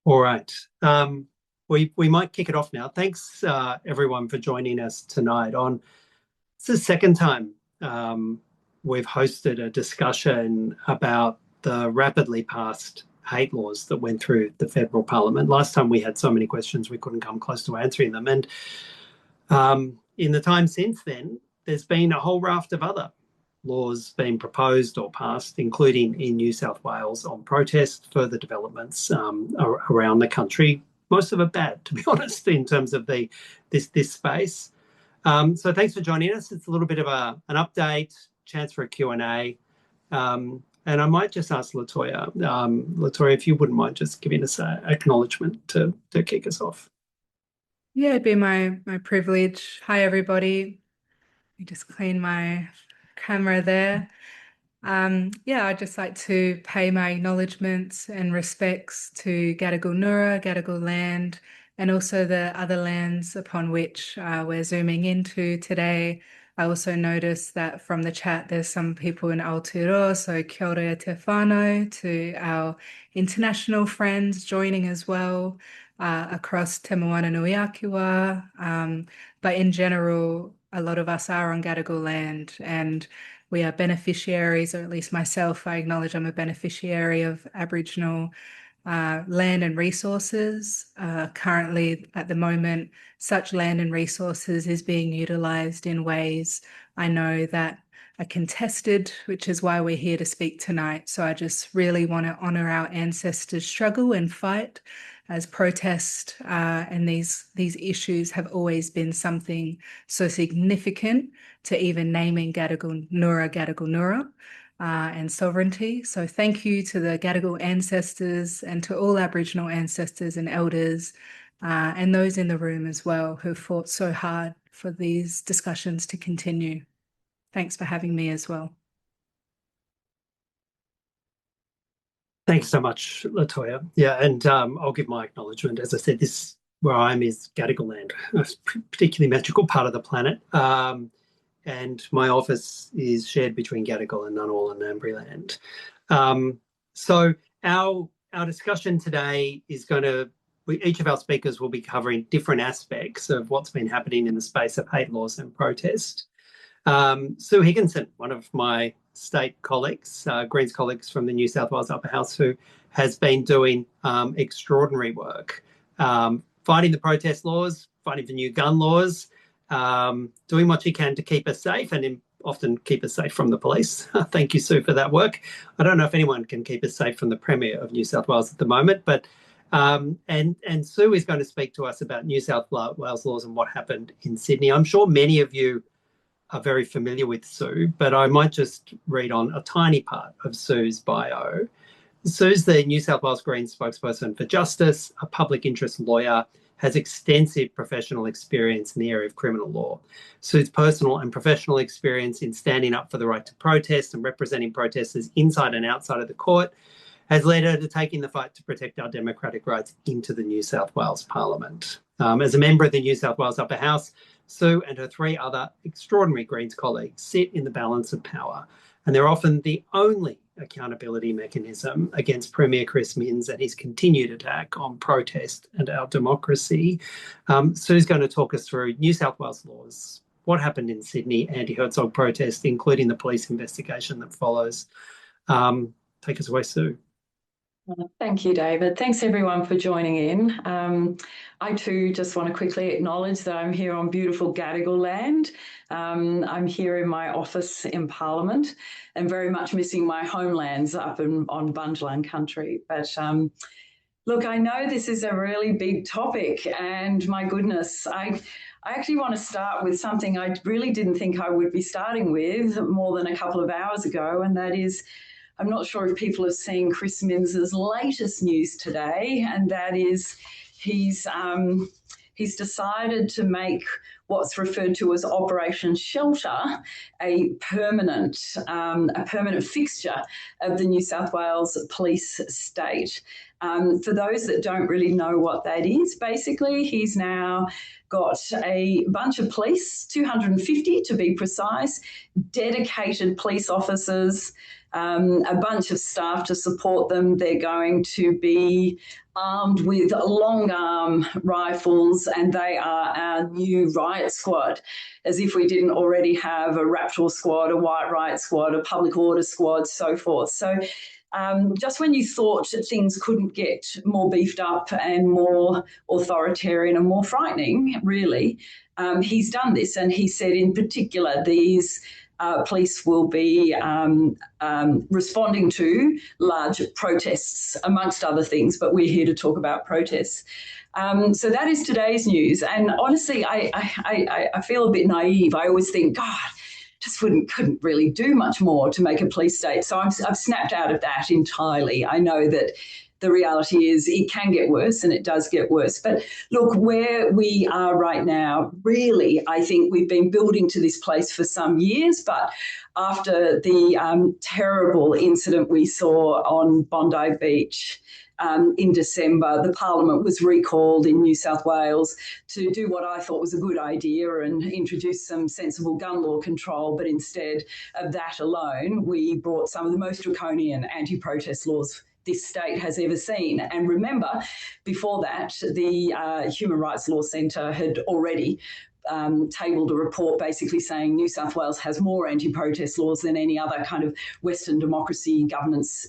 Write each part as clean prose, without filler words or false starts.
All right. We might kick it off now. Thanks, everyone, for joining us tonight. It's the second time we've hosted a discussion about the rapidly passed hate laws that went through the federal parliament. Last time we had so many questions we couldn't come close to answering them, and in the time since then, there's been a whole raft of other laws being proposed or passed, including in New South Wales on protest, further developments around the country. Most of it bad, to be honest, in terms of this space. So thanks for joining us. It's a little bit of an update, chance for a Q&A. And I might just ask Latoya, if you wouldn't mind just giving us an acknowledgement to kick us off. Yeah, it'd be my privilege. Hi, everybody. Let me just clean my camera there. Yeah, I'd just like to pay my acknowledgements and respects to Gadigal Noora, Gadigal land, and also the other lands upon which we're zooming into today. I also noticed that from the chat, there's some people in Aotearoa, so kia ora e te whānau, to our international friends joining as well across Te Moana Nui Akiwa. But in general, a lot of us are on Gadigal land, and we are beneficiaries, or at least myself, I acknowledge I'm a beneficiary of Aboriginal land and resources. Currently, at the moment, such land and resources is being utilised in ways I know that are contested, which is why we're here to speak tonight. So I just really want to honour our ancestors' struggle and fight, as protest and these issues have always been something so significant to even naming Gadigal Noora and sovereignty. So thank you to the Gadigal ancestors and to all Aboriginal ancestors and elders and those in the room as well who fought so hard for these discussions to continue. Thanks for having me as well. Thanks so much, Latoya. Yeah, and I'll give my acknowledgement. As I said, this where I am is Gadigal land, a particularly magical part of the planet. And my office is shared between Gadigal and Ngunnawal and Ngambri land. So our discussion today is each of our speakers will be covering different aspects of what's been happening in the space of hate laws and protest. Sue Higginson, one of my state colleagues, Greens colleagues from the New South Wales Upper House, who has been doing extraordinary work, fighting the protest laws, fighting for new gun laws, doing what she can to keep us safe and often keep us safe from the police. Thank you, Sue, for that work. I don't know if anyone can keep us safe from the Premier of New South Wales at the moment, but and Sue is going to speak to us about New South Wales laws and what happened in Sydney. I'm sure many of you are very familiar with Sue, but I might just read on a tiny part of Sue's bio. Sue's the New South Wales Greens spokesperson for Justice, a public interest lawyer, has extensive professional experience in the area of criminal law. Sue's personal and professional experience in standing up for the right to protest and representing protesters inside and outside of the court has led her to taking the fight to protect our democratic rights into the New South Wales Parliament. As a member of the New South Wales Upper House, Sue and her three other extraordinary Greens colleagues sit in the balance of power, and they're often the only accountability mechanism against Premier Chris Minns and his continued attack on protest and our democracy. Sue's going to talk us through New South Wales laws, what happened in Sydney anti-Herzog protest, including the police investigation that follows. Take us away, Sue. Thank you, David. Thanks, everyone, for joining in. I, too, just want to quickly acknowledge that I'm here on beautiful Gadigal land. I'm here in my office in Parliament and very much missing my homelands up on Bundjalung country. But look, I know this is a really big topic, and my goodness, I actually want to start with something I really didn't think I would be starting with more than a couple of hours ago, and that is, I'm not sure if people have seen Chris Minns' latest news today, and that is he's decided to make what's referred to as Operation Shelter, a permanent fixture of the New South Wales police state. For those that don't really know what that is, basically, he's now got a bunch of police, 250 to be precise, dedicated police officers, a bunch of staff to support them. They're going to be armed with long arm rifles, and they are our new riot squad, as if we didn't already have a Raptor squad, a white riot squad, a public order squad, so forth. So just when you thought things couldn't get more beefed up and more authoritarian and more frightening, really, he's done this. And he said in particular, these police will be responding to large protests, amongst other things, but we're here to talk about protests. So that is today's news. And honestly, I feel a bit naive. I always think, God, just couldn't really do much more to make a police state. So I've snapped out of that entirely. I know that the reality is it can get worse, and it does get worse. But look, where we are right now, really, I think we've been building to this place for some years, but after the terrible incident we saw on Bondi Beach, in December, the Parliament was recalled in New South Wales to do what I thought was a good idea and introduce some sensible gun law control. But instead of that alone, we brought some of the most draconian anti-protest laws this state has ever seen. And remember, before that, the Human Rights Law Centre had already tabled a report basically saying New South Wales has more anti-protest laws than any other kind of Western democracy governance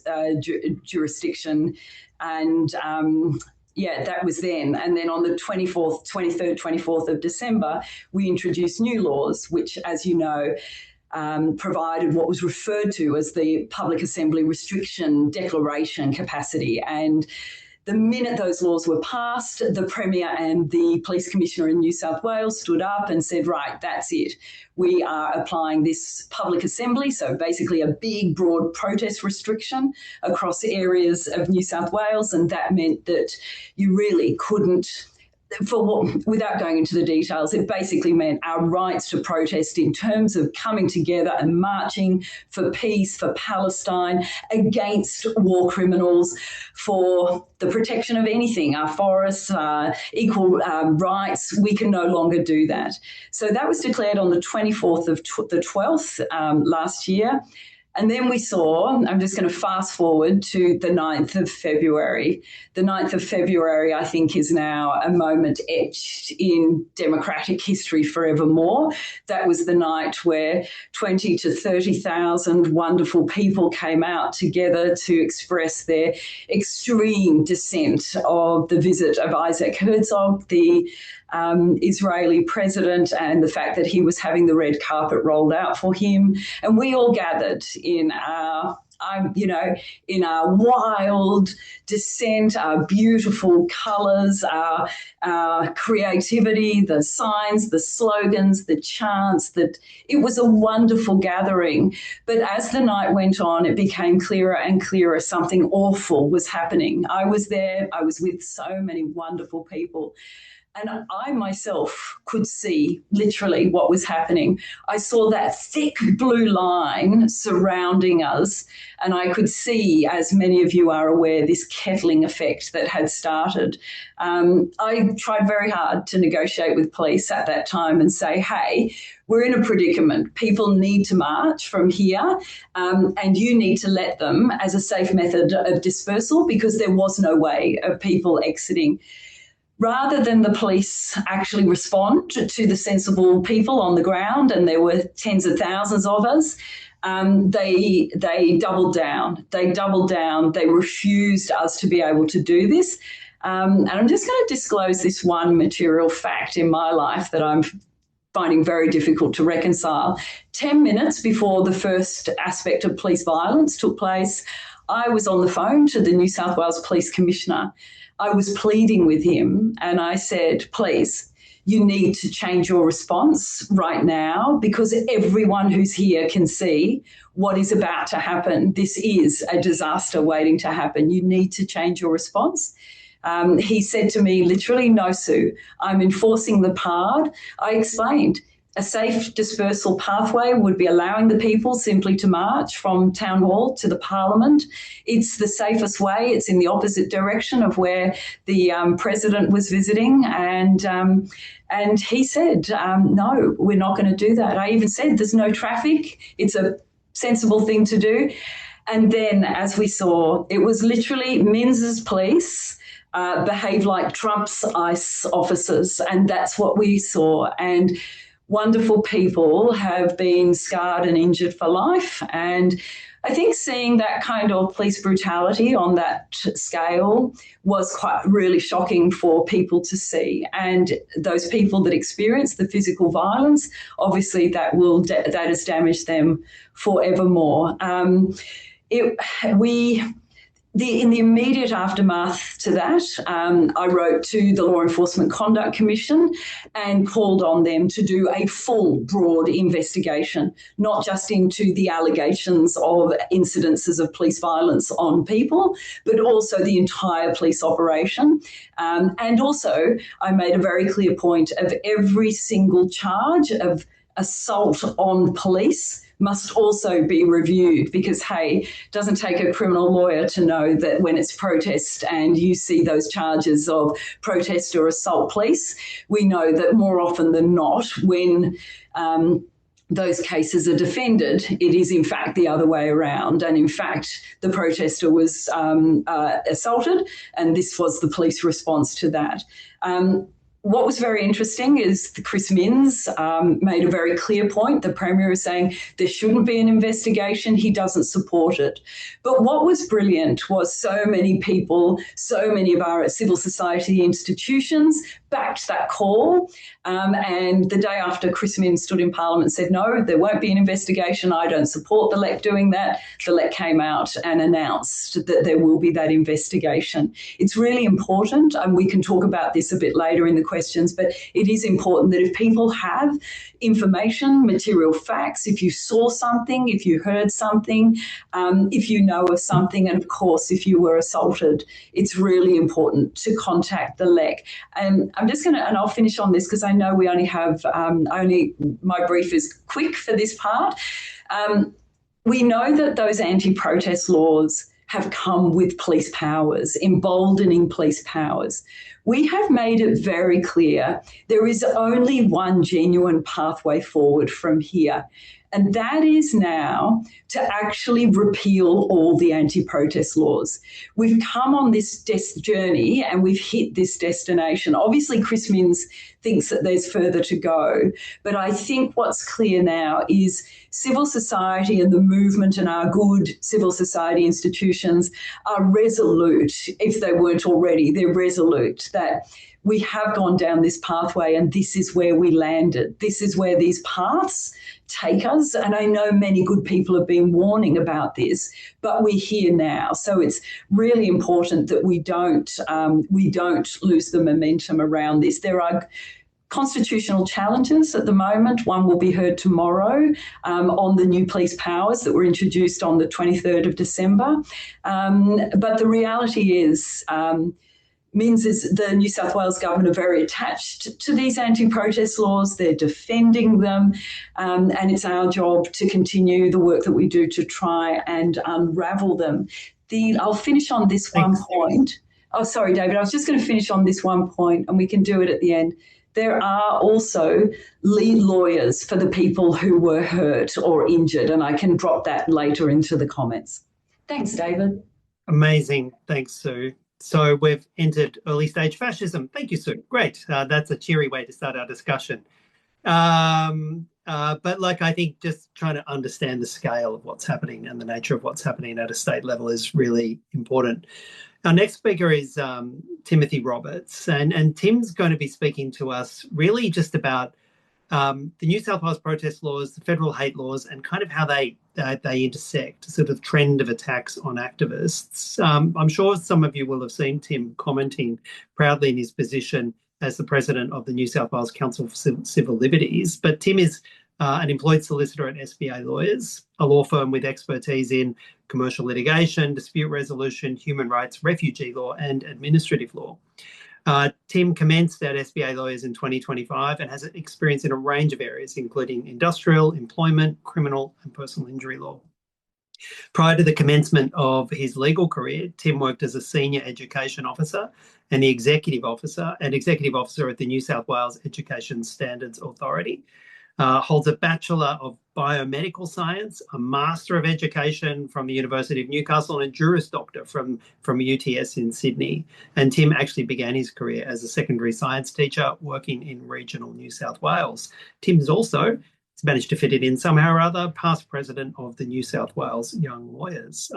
jurisdiction. And that was then. And then on the 23rd, 24th of December, we introduced new laws, which, as you know, provided what was referred to as the Public Assembly Restriction Declaration capacity. And the minute those laws were passed, the Premier and the Police Commissioner in New South Wales stood up and said, right, that's it. We are applying this public assembly, so basically a big, broad protest restriction across areas of New South Wales, and that meant that you really couldn't, without going into the details, it basically meant our rights to protest in terms of coming together and marching for peace, for Palestine, against war criminals, for the protection of anything, our forests, equal rights. We can no longer do that. So that was declared on the 24th of the 12th last year. And then we saw, I'm just going to fast forward to the 9th of February. The 9th of February, I think, is now a moment etched in democratic history forevermore. That was the night where 20 to 30,000 wonderful people came out together to express their extreme dissent of the visit of Isaac Herzog, the Israeli president, and the fact that he was having the red carpet rolled out for him. And we all gathered in our wild dissent, our beautiful colours, our creativity, the signs, the slogans, the chants. That it was a wonderful gathering. But as the night went on, it became clearer and clearer something awful was happening. I was there. I was with so many wonderful people. And I myself could see literally what was happening. I saw that thick blue line surrounding us, and I could see, as many of you are aware, this kettling effect that had started. I tried very hard to negotiate with police at that time and say, hey, we're in a predicament. People need to march from here, and you need to let them as a safe method of dispersal, because there was no way of people exiting. Rather than the police actually respond to the sensible people on the ground, and there were tens of thousands of us, they doubled down. They refused us to be able to do this. And I'm just going to disclose this one material fact in my life that I'm finding very difficult to reconcile. 10 minutes before the first aspect of police violence took place, I was on the phone to the New South Wales Police Commissioner. I was pleading with him, and I said, please, you need to change your response right now, because everyone who's here can see what is about to happen. This is a disaster waiting to happen. You need to change your response. He said to me, literally, no, Sue, I'm enforcing the PARD. I explained. A safe dispersal pathway would be allowing the people simply to march from Town Hall to the Parliament. It's the safest way. It's in the opposite direction of where the President was visiting. And he said, no, we're not going to do that. I even said there's no traffic. It's a sensible thing to do. And then, as we saw, it was literally Minns's police behave like Trump's ICE officers. And that's what we saw. And wonderful people have been scarred and injured for life. And I think seeing that kind of police brutality on that scale was quite really shocking for people to see. And those people that experience the physical violence, obviously that has damaged them forevermore. In the immediate aftermath to that, I wrote to the Law Enforcement Conduct Commission and called on them to do a full, broad investigation, not just into the allegations of incidences of police violence on people, but also the entire police operation. And also, I made a very clear point of every single charge of assault on police must also be reviewed because, hey, it doesn't take a criminal lawyer to know that when it's protest and you see those charges of protest or assault police, we know that more often than not, when those cases are defended, it is in fact the other way around. And in fact, the protester was assaulted, and this was the police response to that. What was very interesting is Chris Minns made a very clear point. The Premier is saying there shouldn't be an investigation. He doesn't support it. But what was brilliant was so many people, so many of our civil society institutions backed that call. And the day after Chris Minns stood in Parliament and said, no, there won't be an investigation. I don't support the LEC doing that. The LEC came out and announced that there will be that investigation. It's really important, and we can talk about this a bit later in the questions, but it is important that if people have information, material facts, if you saw something, if you heard something, if you know of something, and of course, if you were assaulted, it's really important to contact the LEC. And I'm just going to, and I'll finish on this because I know we only have, my brief is quick for this part. We know that those anti-protest laws have come with police powers, emboldening police powers. We have made it very clear there is only one genuine pathway forward from here, and that is now to actually repeal all the anti-protest laws. We've come on this journey and we've hit this destination. Obviously, Chris Minns thinks that there's further to go, but I think what's clear now is civil society and the movement and our good civil society institutions are resolute, if they weren't already, they're resolute that we have gone down this pathway and this is where we landed. This is where these paths take us. And I know many good people have been warning about this, but we're here now. So it's really important that we don't lose the momentum around this. There are constitutional challenges at the moment. One will be heard tomorrow on the new police powers that were introduced on the 23rd of December. But the reality is, Minns is the New South Wales government are very attached to these anti-protest laws. They're defending them, and it's our job to continue the work that we do to try and unravel them. I'll finish on this one point. Oh, sorry, David. I was just going to finish on this one point, and we can do it at the end. There are also lead lawyers for the people who were hurt or injured, and I can drop that later into the comments. Thanks, David. Amazing. Thanks, Sue. So we've entered early stage fascism. Thank you, Sue. Great. That's a cheery way to start our discussion. But I think just trying to understand the scale of what's happening and the nature of what's happening at a state level is really important. Our next speaker is Timothy Roberts, and Tim's going to be speaking to us really just about the New South Wales protest laws, the federal hate laws, and kind of how they intersect, sort of trend of attacks on activists. I'm sure some of you will have seen Tim commenting proudly in his position as the president of the New South Wales Council for Civil Liberties, but Tim is an employed solicitor at SBA Lawyers, a law firm with expertise in commercial litigation, dispute resolution, human rights, refugee law, and administrative law. Tim commenced at SBA Lawyers in 2025 and has experience in a range of areas, including industrial, employment, criminal, and personal injury law. Prior to the commencement of his legal career, Tim worked as a senior education officer and the executive officer at the New South Wales Education Standards Authority. Holds a Bachelor of Biomedical Science, a Master of Education from the University of Newcastle, and a Juris Doctor from UTS in Sydney. And Tim actually began his career as a secondary science teacher working in regional New South Wales. Tim's also managed to fit it in somehow or other, past president of the New South Wales Young Lawyers.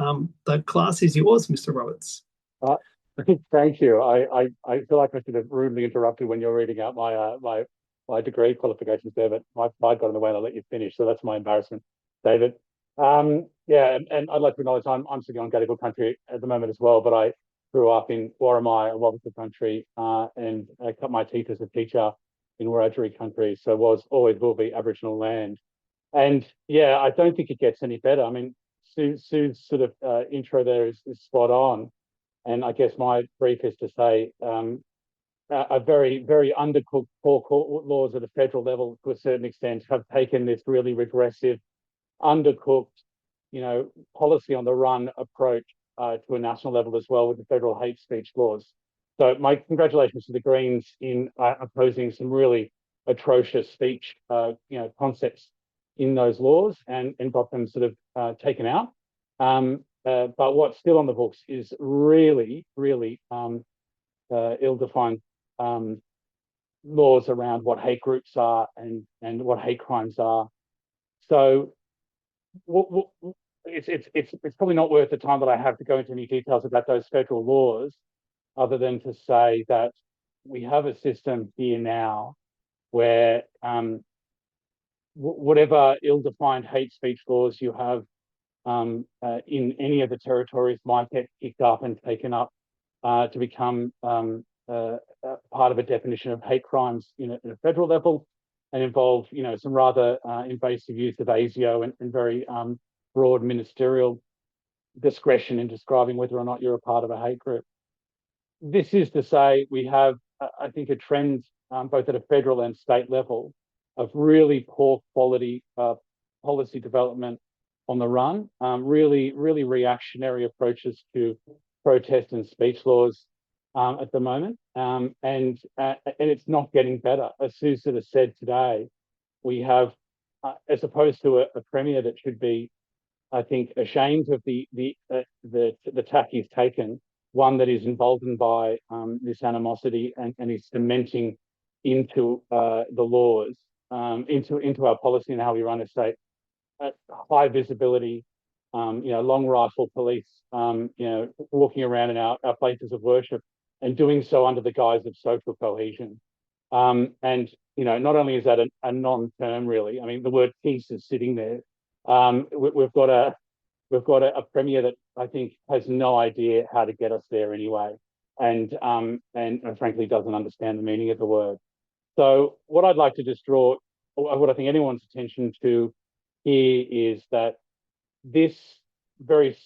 The class is yours, Mr. Roberts. Thank you. I feel like I should have rudely interrupted when you're reading out my degree qualifications there, but my pride got in the way and I let you finish. So that's my embarrassment, David. Yeah, and I'd like to acknowledge I'm sitting on Gadigal country at the moment as well, but I grew up in Warramai, Wabaka country, and I cut my teeth as a teacher in Wiradjuri country, so always will be Aboriginal land. And yeah, I don't think it gets any better. I mean, Sue's sort of intro there is spot on. And I guess my brief is to say a very, very undercooked poor court laws at a federal level to a certain extent have taken this really regressive, undercooked, policy on the run approach to a national level as well with the federal hate speech laws. So my congratulations to the Greens in opposing some really atrocious speech, concepts in those laws and got them sort of taken out. But what's still on the books is really, really ill-defined laws around what hate groups are and what hate crimes are. So it's probably not worth the time that I have to go into any details about those federal laws, other than to say that we have a system here now where whatever ill-defined hate speech laws you have in any of the territories might get picked up and taken up to become part of a definition of hate crimes at a federal level and involve, some rather invasive use of ASIO and very broad ministerial discretion in describing whether or not you're a part of a hate group. This is to say we have, I think, a trend both at a federal and state level of really poor quality policy development on the run, really, really reactionary approaches to protest and speech laws at the moment, and it's not getting better. As Sue sort of said today, we have, as opposed to a premier that should be, I think, ashamed of the tack he's taken, one that is emboldened by this animosity and is cementing into the laws, into our policy and how we run a state. High visibility, long rifle police, walking around in our places of worship and doing so under the guise of social cohesion. And, not only is that a non-term really, I mean, the word peace is sitting there. We've got a premier that I think has no idea how to get us there anyway. And frankly doesn't understand the meaning of the word. So what I'd like to just draw, what I think anyone's attention to here is that this very,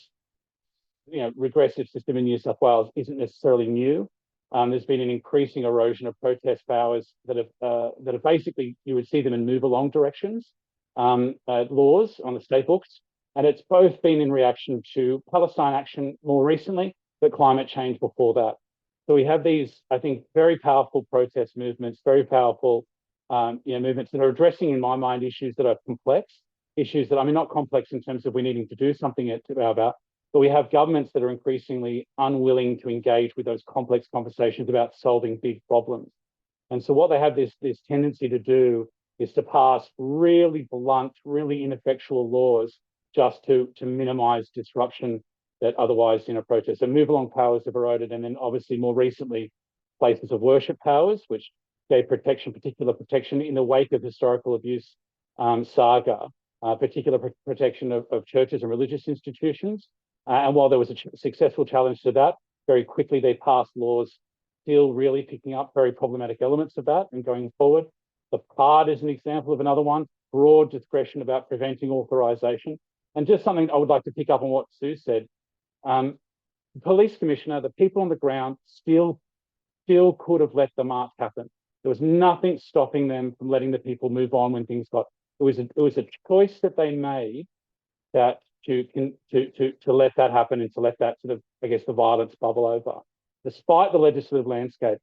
regressive system in New South Wales isn't necessarily new. There's been an increasing erosion of protest powers that have basically, you would see them in move along directions, laws on the state books. And it's both been in reaction to Palestine action more recently, but climate change before that. So we have these, I think, very powerful protest movements, very powerful movements that are addressing, in my mind, issues that are complex, issues that, I mean, not complex in terms of we needing to do something about, but we have governments that are increasingly unwilling to engage with those complex conversations about solving big problems. And so what they have this tendency to do is to pass really blunt, really ineffectual laws just to minimize disruption that otherwise, protests. So move along powers have eroded, and then obviously more recently, places of worship powers, which gave particular protection in the wake of historical abuse saga, particular protection of churches and religious institutions. And while there was a successful challenge to that, very quickly they passed laws still really picking up very problematic elements of that and going forward. The PARD is an example of another one. broad discretion about preventing authorisation. And just something I would like to pick up on what Sue said. The police commissioner, the people on the ground still could have let the march happen. There was nothing stopping them from letting the people move on when things got. It was a choice that they made that to let that happen and to let that sort of, I guess, the violence bubble over. Despite the legislative landscape,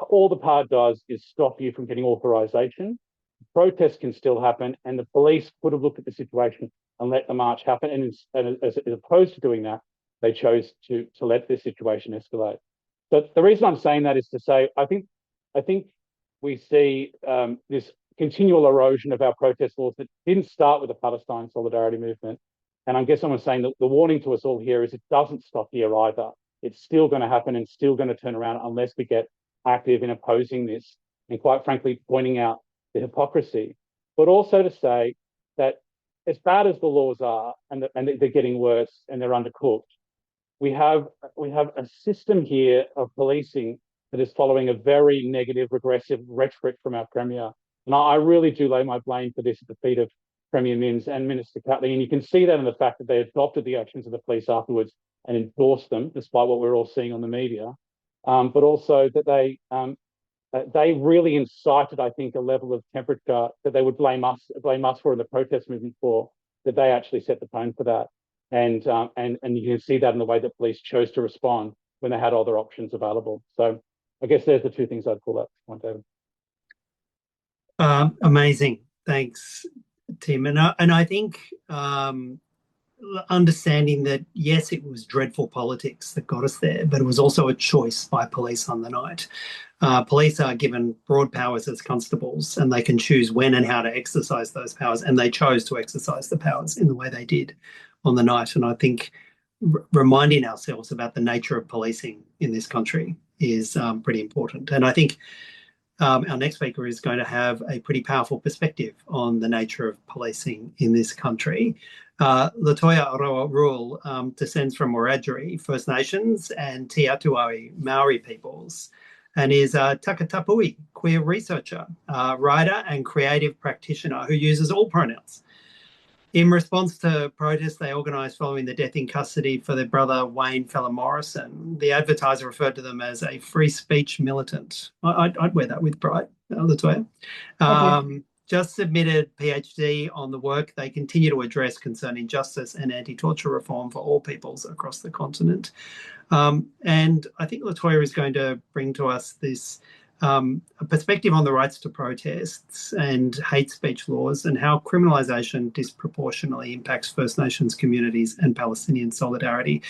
all the PAR does is stop you from getting authorisation. Protests can still happen, and the police could have looked at the situation and let the march happen. And as opposed to doing that, they chose to let this situation escalate. But the reason I'm saying that is to say, I think we see this continual erosion of our protest laws that didn't start with the Palestine solidarity movement. And I guess I'm saying that the warning to us all here is it doesn't stop here either. It's still going to happen and still going to turn around unless we get active in opposing this and, quite frankly, pointing out the hypocrisy. But also to say that as bad as the laws are and they're getting worse and they're undercooked, we have a system here of policing that is following a very negative, regressive rhetoric from our Premier. And I really do lay my blame for this at the feet of Premier Minns and Minister Catley. And you can see that in the fact that they adopted the actions of the police afterwards and endorsed them, despite what we're all seeing on the media. But also that they really incited, I think, a level of temperature that they would blame us for in the protest movement for, that they actually set the tone for that. And you can see that in the way that police chose to respond when they had other options available. So I guess there's the two things I'd call out, David. Amazing. Thanks, Tim. And I think understanding that, yes, it was dreadful politics that got us there, but it was also a choice by police on the night. Police are given broad powers as constables, and they can choose when and how to exercise those powers, and they chose to exercise the powers in the way they did on the night. And I think reminding ourselves about the nature of policing in this country is pretty important. And I think our next speaker is going to have a pretty powerful perspective on the nature of policing in this country. Latoya Aroa Rule descends from Wiradjuri First Nations and Te Atuai Maori peoples, and is a Takatapui queer researcher, writer and creative practitioner who uses all pronouns. In response to protests they organised following the death in custody for their brother Wayne Fella Morrison, the Advertiser referred to them as a free speech militant. I'd wear that with pride, Latoya. Just submitted PhD on the work they continue to address concerning justice and anti-torture reform for all peoples across the continent. And I think Latoya is going to bring to us this a perspective on the rights to protests and hate speech laws and how criminalisation disproportionately impacts First Nations communities and Palestinian solidarity.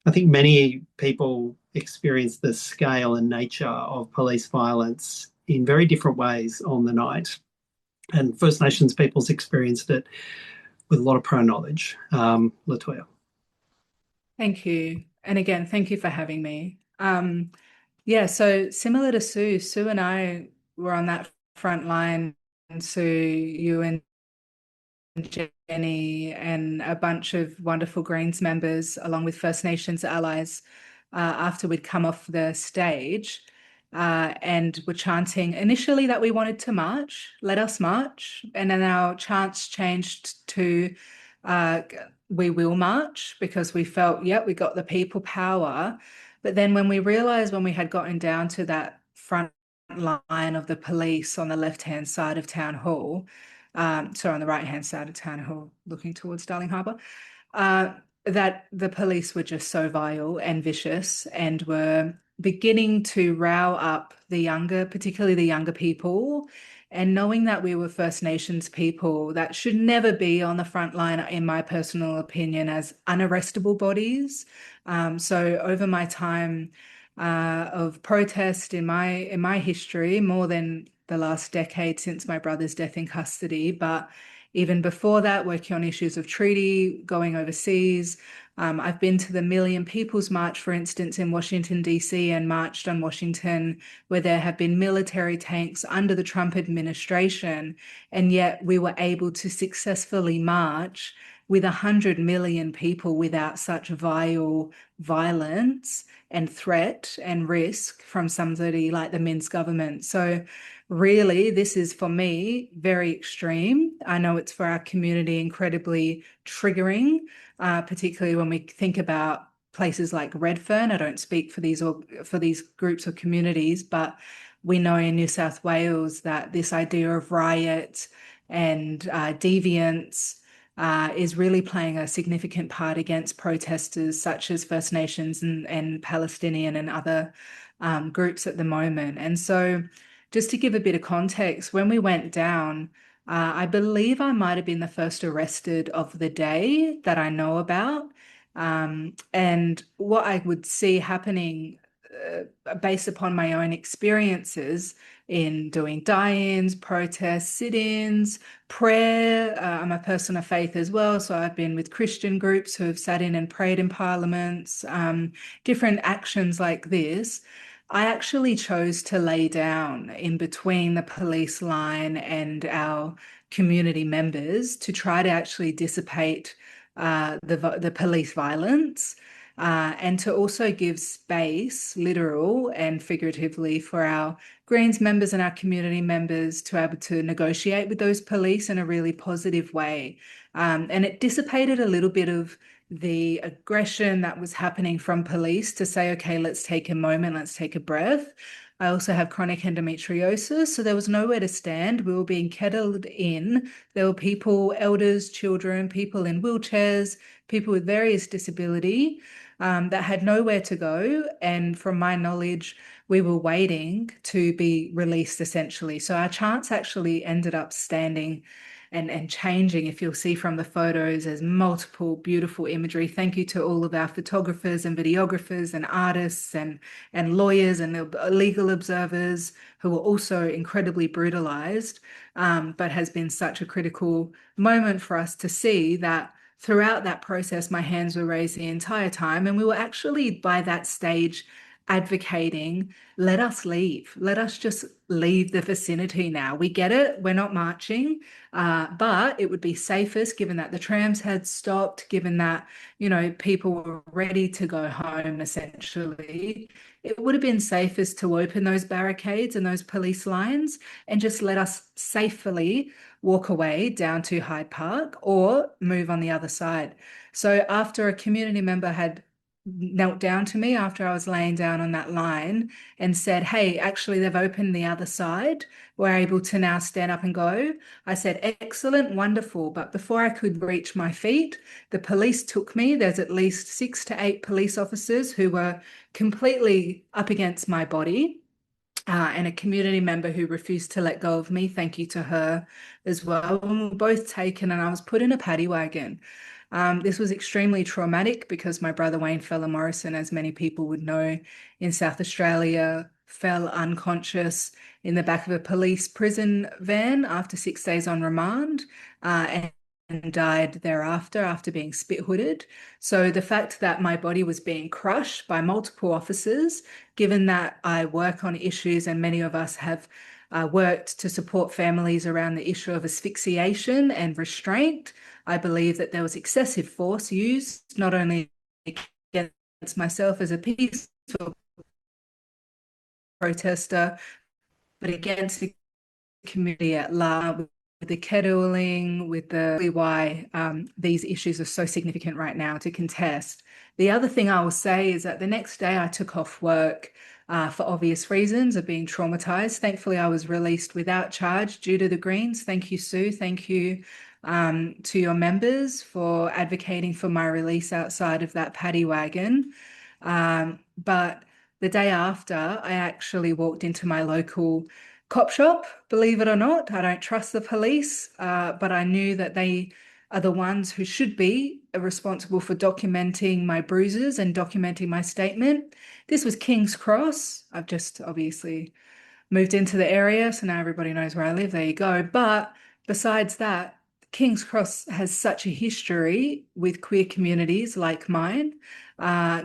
I think many people experience the scale and nature of police violence in very different ways on the night. And First Nations peoples experienced it with a lot of pro-knowledge. Latoya. Thank you. And again, thank you for having me. Yeah, so similar to Sue and I were on that front line, and Sue, you and Jenny and a bunch of wonderful Greens members, along with First Nations allies, after we'd come off the stage, and were chanting initially that we wanted to march, let us march, and then our chants changed to we will march, because we felt, we got the people power. But then when we realised, when we had gotten down to that front line of the police on the left-hand side of Town Hall, on the right-hand side of Town Hall, looking towards Darling Harbour, that the police were just so vile and vicious and were beginning to row up particularly the younger people. And knowing that we were First Nations people, that should never be on the front line, in my personal opinion, as unarrestable bodies. So over my time of protest in my history, more than the last decade since my brother's death in custody, but even before that, working on issues of treaty, going overseas. I've been to the Million People's March, for instance, in Washington, D.C., and marched on Washington, where there have been military tanks under the Trump administration, and yet we were able to successfully march with 100 million people without such vile violence and threat and risk from somebody like the Minsk government. So really, this is for me very extreme. I know it's for our community incredibly triggering, particularly when we think about places like Redfern. I don't speak for these groups or communities, but we know in New South Wales that this idea of riot and deviance is really playing a significant part against protesters such as First Nations and Palestinian and other groups at the moment. And so just to give a bit of context, when we went down, I believe I might have been the first arrested of the day that I know about. And what I would see happening based upon my own experiences in doing die-ins, protests, sit-ins, prayer. I'm a person of faith as well, so I've been with Christian groups who have sat in and prayed in parliaments, different actions like this. I actually chose to lay down in between the police line and our community members to try to actually dissipate the police violence. And to also give space, literal and figuratively, for our Greens members and our community members to be able to negotiate with those police in a really positive way. And it dissipated a little bit of the aggression that was happening from police to say, okay, let's take a moment, let's take a breath. I also have chronic endometriosis, so there was nowhere to stand. We were being kettled in. There were people, elders, children, people in wheelchairs, people with various disability that had nowhere to go. And from my knowledge, we were waiting to be released essentially. So our chants actually ended up standing and changing. If you'll see from the photos, there's multiple beautiful imagery. Thank you to all of our photographers and videographers and artists and lawyers and legal observers who were also incredibly brutalized, but has been such a critical moment for us to see that throughout that process, my hands were raised the entire time. And we were actually, by that stage, advocating, let us leave. Let us just leave the vicinity now. We get it. We're not marching, but it would be safest given that the trams had stopped, given that, you know, people were ready to go home, essentially. It would have been safest to open those barricades and those police lines and just let us safely walk away down to Hyde Park or move on the other side. So after a community member had knelt down to me after I was laying down on that line and said, hey, actually, they've opened the other side. We're able to now stand up and go. I said, excellent, wonderful. But before I could reach my feet, the police took me. There's at least 6 to 8 police officers who were completely up against my body. And a community member who refused to let go of me. Thank you to her as well. And we were both taken and I was put in a paddy wagon. This was extremely traumatic because my brother Wayne Fella Morrison, as many people would know in South Australia, fell unconscious in the back of a police prison van after 6 days on remand and died thereafter after being spit hooded. So the fact that my body was being crushed by multiple officers, given that I work on issues and many of us have worked to support families around the issue of asphyxiation and restraint, I believe that there was excessive force used, not only against myself as a peaceful protester, but against the community at large, with the kettling, with the why these issues are so significant right now to contest. The other thing I will say is that the next day I took off work for obvious reasons of being traumatized. Thankfully, I was released without charge due to the Greens. Thank you, Sue. Thank you to your members for advocating for my release outside of that paddy wagon. But the day after, I actually walked into my local cop shop, believe it or not. I don't trust the police, but I knew that they are the ones who should be responsible for documenting my bruises and documenting my statement. This was King's Cross. I've just obviously moved into the area, so now everybody knows where I live. There you go. But besides that, King's Cross has such a history with queer communities like mine,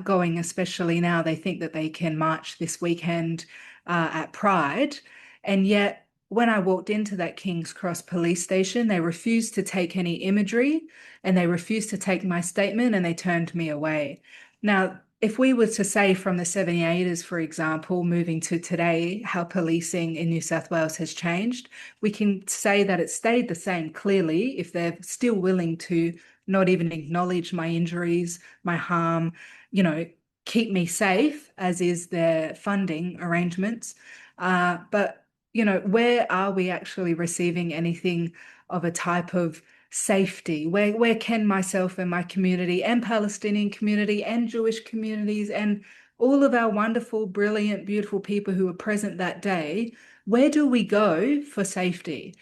going especially now. They think that they can march this weekend at Pride. And yet when I walked into that King's Cross police station, they refused to take any imagery and they refused to take my statement and they turned me away. Now, if we were to say from the 78ers, for example, moving to today, how policing in New South Wales has changed, we can say that it stayed the same clearly if they're still willing to not even acknowledge my injuries, my harm, you know, keep me safe, as is their funding arrangements. But, you know, where are we actually receiving anything of a type of safety? Where can myself and my community and Palestinian community and Jewish communities and all of our wonderful, brilliant, beautiful people who were present that day, where do we go for safety?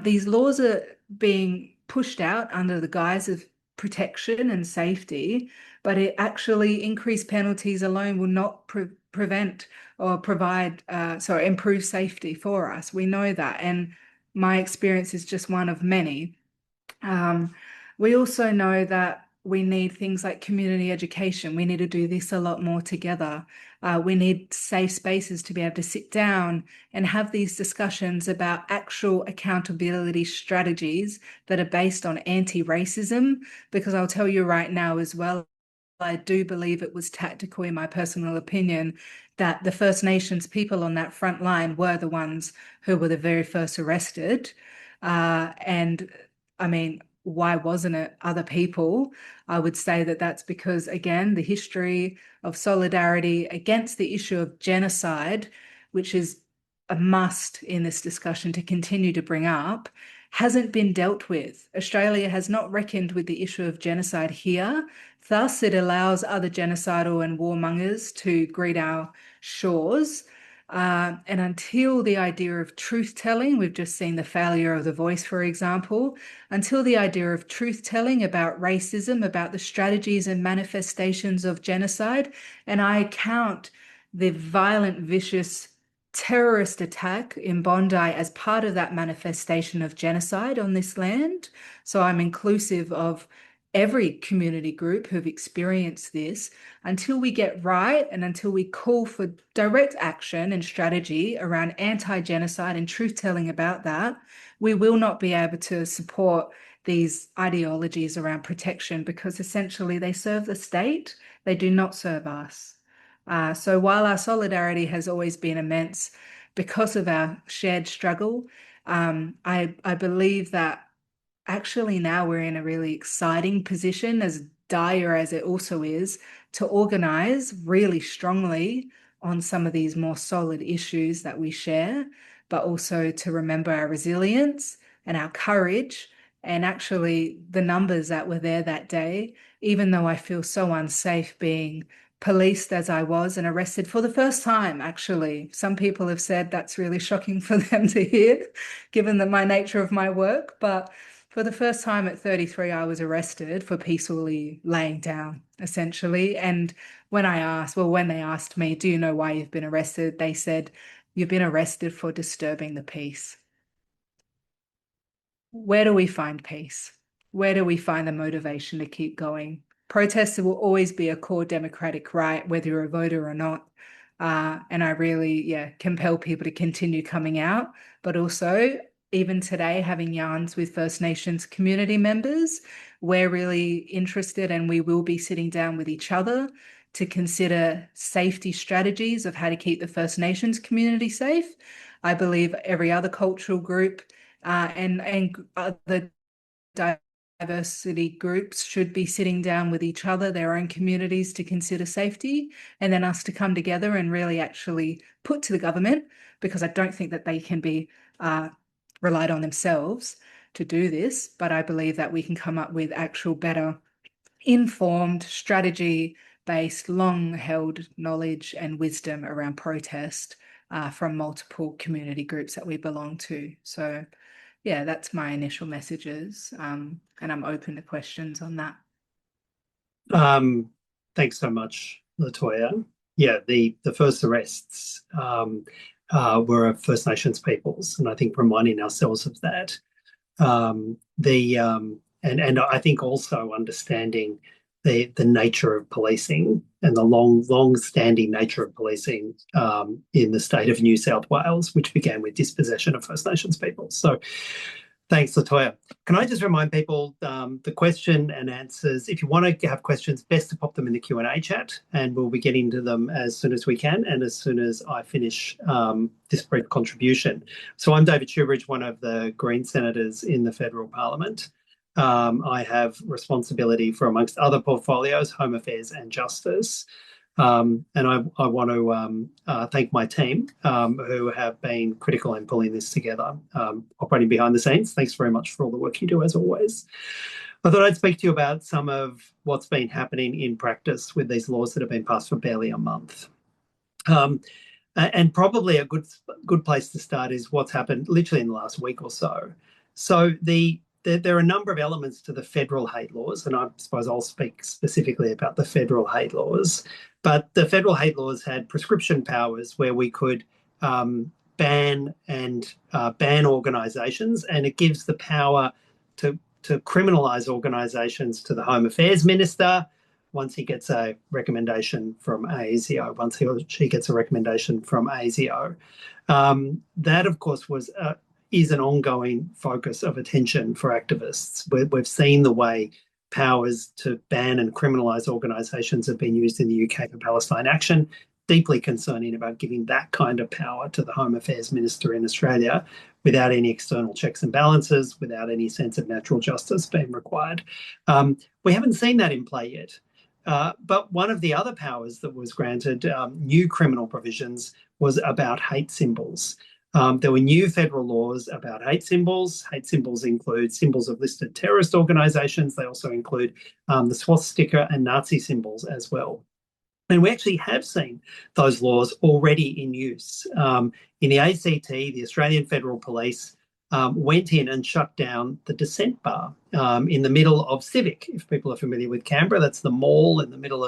These laws are being pushed out under the guise of protection and safety, but it actually increased penalties alone will not prevent or provide, improve safety for us. We know that. And my experience is just one of many. We also know that we need things like community education. We need to do this a lot more together. We need safe spaces to be able to sit down and have these discussions about actual accountability strategies that are based on anti-racism, because I'll tell you right now as well, I do believe it was tactical, in my personal opinion, that the First Nations people on that front line were the ones who were the very first arrested. And I mean, why wasn't it other people? I would say that that's because, again, the history of solidarity against the issue of genocide, which is a must in this discussion to continue to bring up, hasn't been dealt with. Australia has not reckoned with the issue of genocide here. Thus, it allows other genocidal and warmongers to greet our shores. And until the idea of truth-telling, we've just seen the failure of The Voice, for example, until the idea of truth-telling about racism, about the strategies and manifestations of genocide, and I count the violent, vicious terrorist attack in Bondi as part of that manifestation of genocide on this land. So I'm inclusive of every community group who've experienced this. Until we get right and until we call for direct action and strategy around anti-genocide and truth-telling about that, we will not be able to support these ideologies around protection, because essentially they serve the state, they do not serve us. So while our solidarity has always been immense because of our shared struggle, I believe that actually now we're in a really exciting position, as dire as it also is, to organise really strongly on some of these more solid issues that we share, but also to remember our resilience and our courage and actually the numbers that were there that day, even though I feel so unsafe being policed as I was and arrested for the first time, actually. Some people have said that's really shocking for them to hear, given that my nature of my work. But for the first time at 33, I was arrested for peacefully laying down, essentially. And when they asked me, do you know why you've been arrested? They said, you've been arrested for disturbing the peace. Where do we find peace? Where do we find the motivation to keep going? Protests will always be a core democratic right, whether you're a voter or not. And I really, compel people to continue coming out, but also even today, having yarns with First Nations community members, we're really interested and we will be sitting down with each other to consider safety strategies of how to keep the First Nations community safe. I believe every other cultural group and other diversity groups should be sitting down with each other, their own communities, to consider safety, and then us to come together and really actually put to the government, because I don't think that they can be relied on themselves to do this, but I believe that we can come up with actual better informed strategy-based, long-held knowledge and wisdom around protest from multiple community groups that we belong to. So yeah, that's my initial messages, and I'm open to questions on that. Thanks so much, Latoya. Yeah, the first arrests were of First Nations peoples, and I think reminding ourselves of that. And I think also understanding the nature of policing and the long-standing nature of policing in the state of New South Wales, which began with dispossession of First Nations people. So thanks, Latoya. Can I just remind people the question and answers, if you want to have questions, best to pop them in the Q&A chat, and we'll be getting to them as soon as we can and as soon as I finish this brief contribution. So I'm David Shoebridge, one of the Green senators in the federal parliament. I have responsibility for, amongst other portfolios, Home Affairs and Justice. And I want to thank my team who have been critical in pulling this together, operating behind the scenes. Thanks very much for all the work you do, as always. I thought I'd speak to you about some of what's been happening in practice with these laws that have been passed for barely a month. And probably a good place to start is what's happened literally in the last week or so. So there are a number of elements to the federal hate laws, and I suppose I'll speak specifically about the federal hate laws. But the federal hate laws had prescription powers where we could ban organisations, and it gives the power to criminalise organisations to the Home Affairs Minister once he gets a recommendation from ASIO, once he or she gets a recommendation from ASIO. That, of course, is an ongoing focus of attention for activists. We've seen the way powers to ban and criminalise organisations have been used in the UK for Palestine Action. Deeply concerning about giving that kind of power to the Home Affairs Minister in Australia without any external checks and balances, without any sense of natural justice being required. We haven't seen that in play yet. But one of the other powers that was granted, new criminal provisions, was about hate symbols. There were new federal laws about hate symbols. Hate symbols include symbols of listed terrorist organisations. They also include the swastika and Nazi symbols as well. And we actually have seen those laws already in use. In the ACT, the Australian Federal Police went in and shut down the Dissent Bar in the middle of Civic. If people are familiar with Canberra, that's the mall in the middle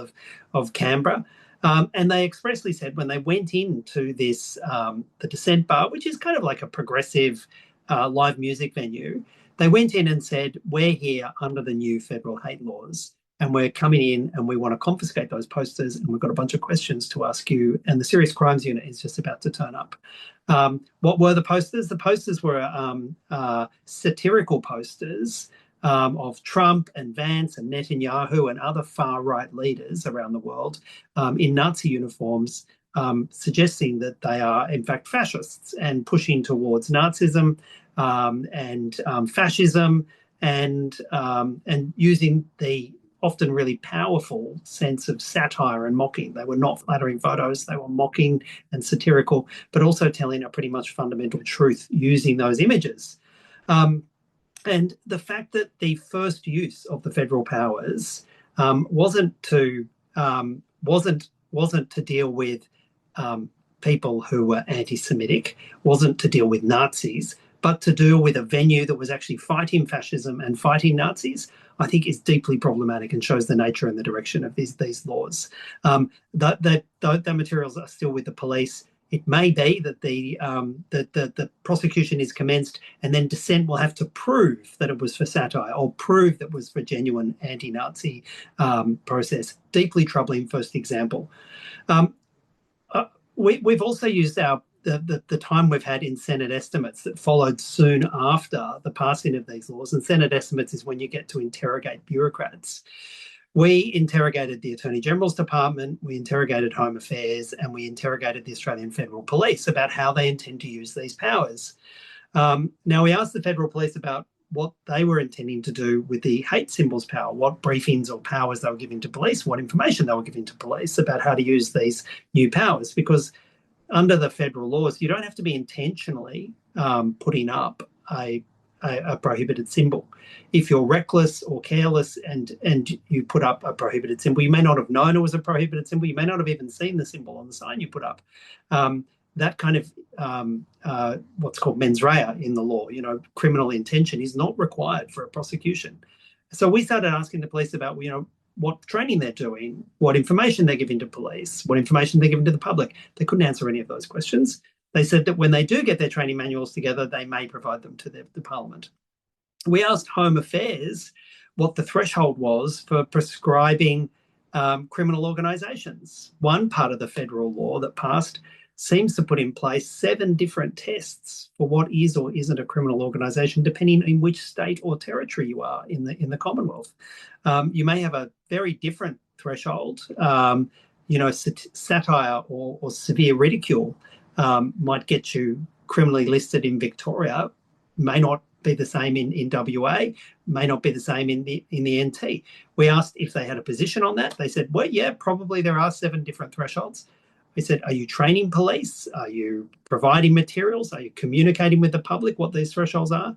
of Canberra. And they expressly said when they went into this, the Dissent Bar, which is kind of like a progressive live music venue, they went in and said, we're here under the new federal hate laws and we're coming in and we want to confiscate those posters and we've got a bunch of questions to ask you. And the Serious Crimes Unit is just about to turn up. What were the posters? The posters were satirical posters of Trump and Vance and Netanyahu and other far-right leaders around the world in Nazi uniforms, suggesting that they are, in fact, fascists and pushing towards Nazism and fascism and using the often really powerful sense of satire and mocking. They were not flattering photos, they were mocking and satirical, but also telling a pretty much fundamental truth using those images. And the fact that the first use of the federal powers wasn't to deal with people who were anti-Semitic, wasn't to deal with Nazis, but to deal with a venue that was actually fighting fascism and fighting Nazis, I think is deeply problematic and shows the nature and the direction of these laws. The materials are still with the police. It may be that the prosecution is commenced and then Dissent will have to prove that it was for satire or prove that it was for genuine anti-Nazi process. Deeply troubling first example. We've also used the time we've had in Senate estimates that followed soon after the passing of these laws. And Senate estimates is when you get to interrogate bureaucrats. We interrogated the Attorney General's Department, we interrogated Home Affairs, and we interrogated the Australian Federal Police about how they intend to use these powers. Now, we asked the Federal Police about what they were intending to do with the hate symbols power, what briefings or powers they were giving to police, what information they were giving to police about how to use these new powers. Because under the federal laws, you don't have to be intentionally putting up a prohibited symbol. If you're reckless or careless and you put up a prohibited symbol, you may not have known it was a prohibited symbol. You may not have even seen the symbol on the sign you put up. That kind of what's called mens rea in the law, criminal intention is not required for a prosecution. So we started asking the police about, what training they're doing, what information they're giving to police, what information they're giving to the public. They couldn't answer any of those questions. They said that when they do get their training manuals together, they may provide them to the Parliament. We asked Home Affairs what the threshold was for prescribing criminal organisations. One part of the federal law that passed seems to put in place 7 different tests for what is or isn't a criminal organisation, depending in which state or territory you are in the Commonwealth. You may have a very different threshold. Satire or severe ridicule might get you criminally listed in Victoria, may not be the same in WA, may not be the same in the NT. We asked if they had a position on that. They said, well, yeah, probably there are 7 different thresholds. We said, are you training police? Are you providing materials? Are you communicating with the public what these thresholds are?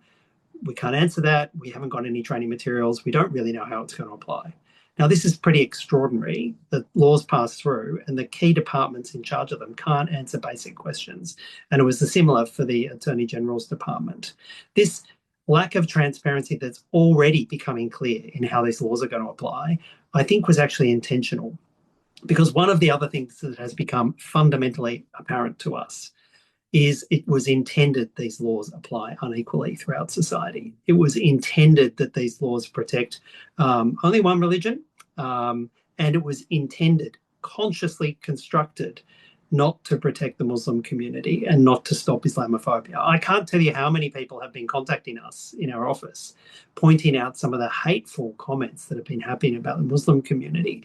We can't answer that. We haven't got any training materials. We don't really know how it's going to apply. Now, this is pretty extraordinary that laws pass through and the key departments in charge of them can't answer basic questions. And it was similar for the Attorney General's department. This lack of transparency that's already becoming clear in how these laws are going to apply, I think was actually intentional. Because one of the other things that has become fundamentally apparent to us is it was intended these laws apply unequally throughout society. It was intended that these laws protect only one religion, and it was intended, consciously constructed, not to protect the Muslim community and not to stop Islamophobia. I can't tell you how many people have been contacting us in our office, pointing out some of the hateful comments that have been happening about the Muslim community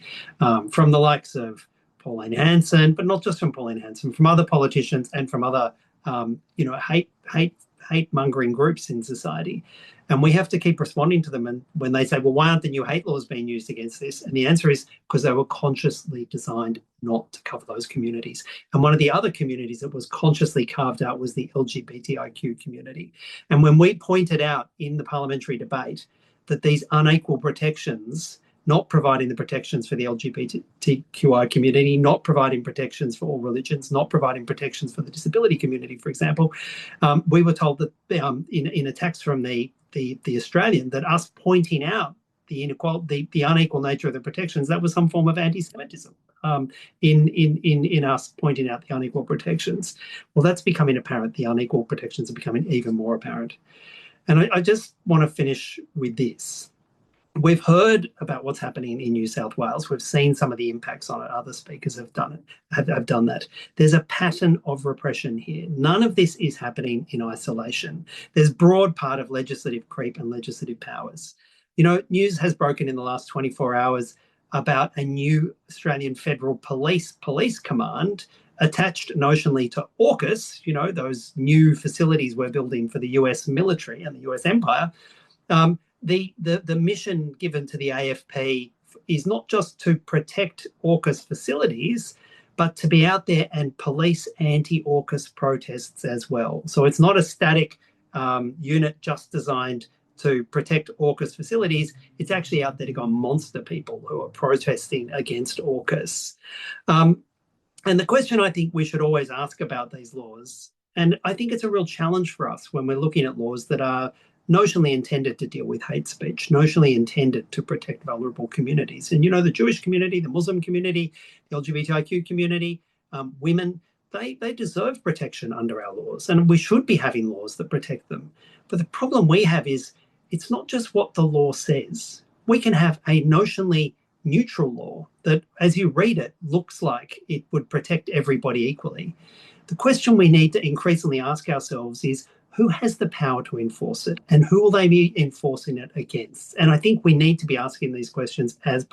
from the likes of Pauline Hanson, but not just from Pauline Hanson, from other politicians and from other, hate-mongering groups in society. And we have to keep responding to them. And when they say, well, why aren't the new hate laws being used against this? And the answer is because they were consciously designed not to cover those communities. And one of the other communities that was consciously carved out was the LGBTIQ community. And when we pointed out in the parliamentary debate that these unequal protections, not providing the protections for the LGBTQI community, not providing protections for all religions, not providing protections for the disability community, for example, we were told that in attacks from the Australian, that us pointing out the unequal nature of the protections, that was some form of anti-Semitism in us pointing out the unequal protections. Well, that's becoming apparent. The unequal protections are becoming even more apparent. And I just want to finish with this. We've heard about what's happening in New South Wales. We've seen some of the impacts on it. Other speakers have done that. There's a pattern of repression here. None of this is happening in isolation. There's broad part of legislative creep and legislative powers. News has broken in the last 24 hours about a new Australian Federal Police command attached notionally to AUKUS, those new facilities we're building for the US military and the US empire. The mission given to the AFP is not just to protect AUKUS facilities, but to be out there and police anti-AUKUS protests as well. So it's not a static unit just designed to protect AUKUS facilities. It's actually out there to go and monster people who are protesting against AUKUS. And the question I think we should always ask about these laws, and I think it's a real challenge for us when we're looking at laws that are notionally intended to deal with hate speech, notionally intended to protect vulnerable communities. And, the Jewish community, the Muslim community, the LGBTIQ community, women, they deserve protection under our laws. And we should be having laws that protect them. But the problem we have is it's not just what the law says. We can have a notionally neutral law that, as you read it, looks like it would protect everybody equally. The question we need to increasingly ask ourselves is, who has the power to enforce it, and who will they be enforcing it against? And I think we need to be asking these questions as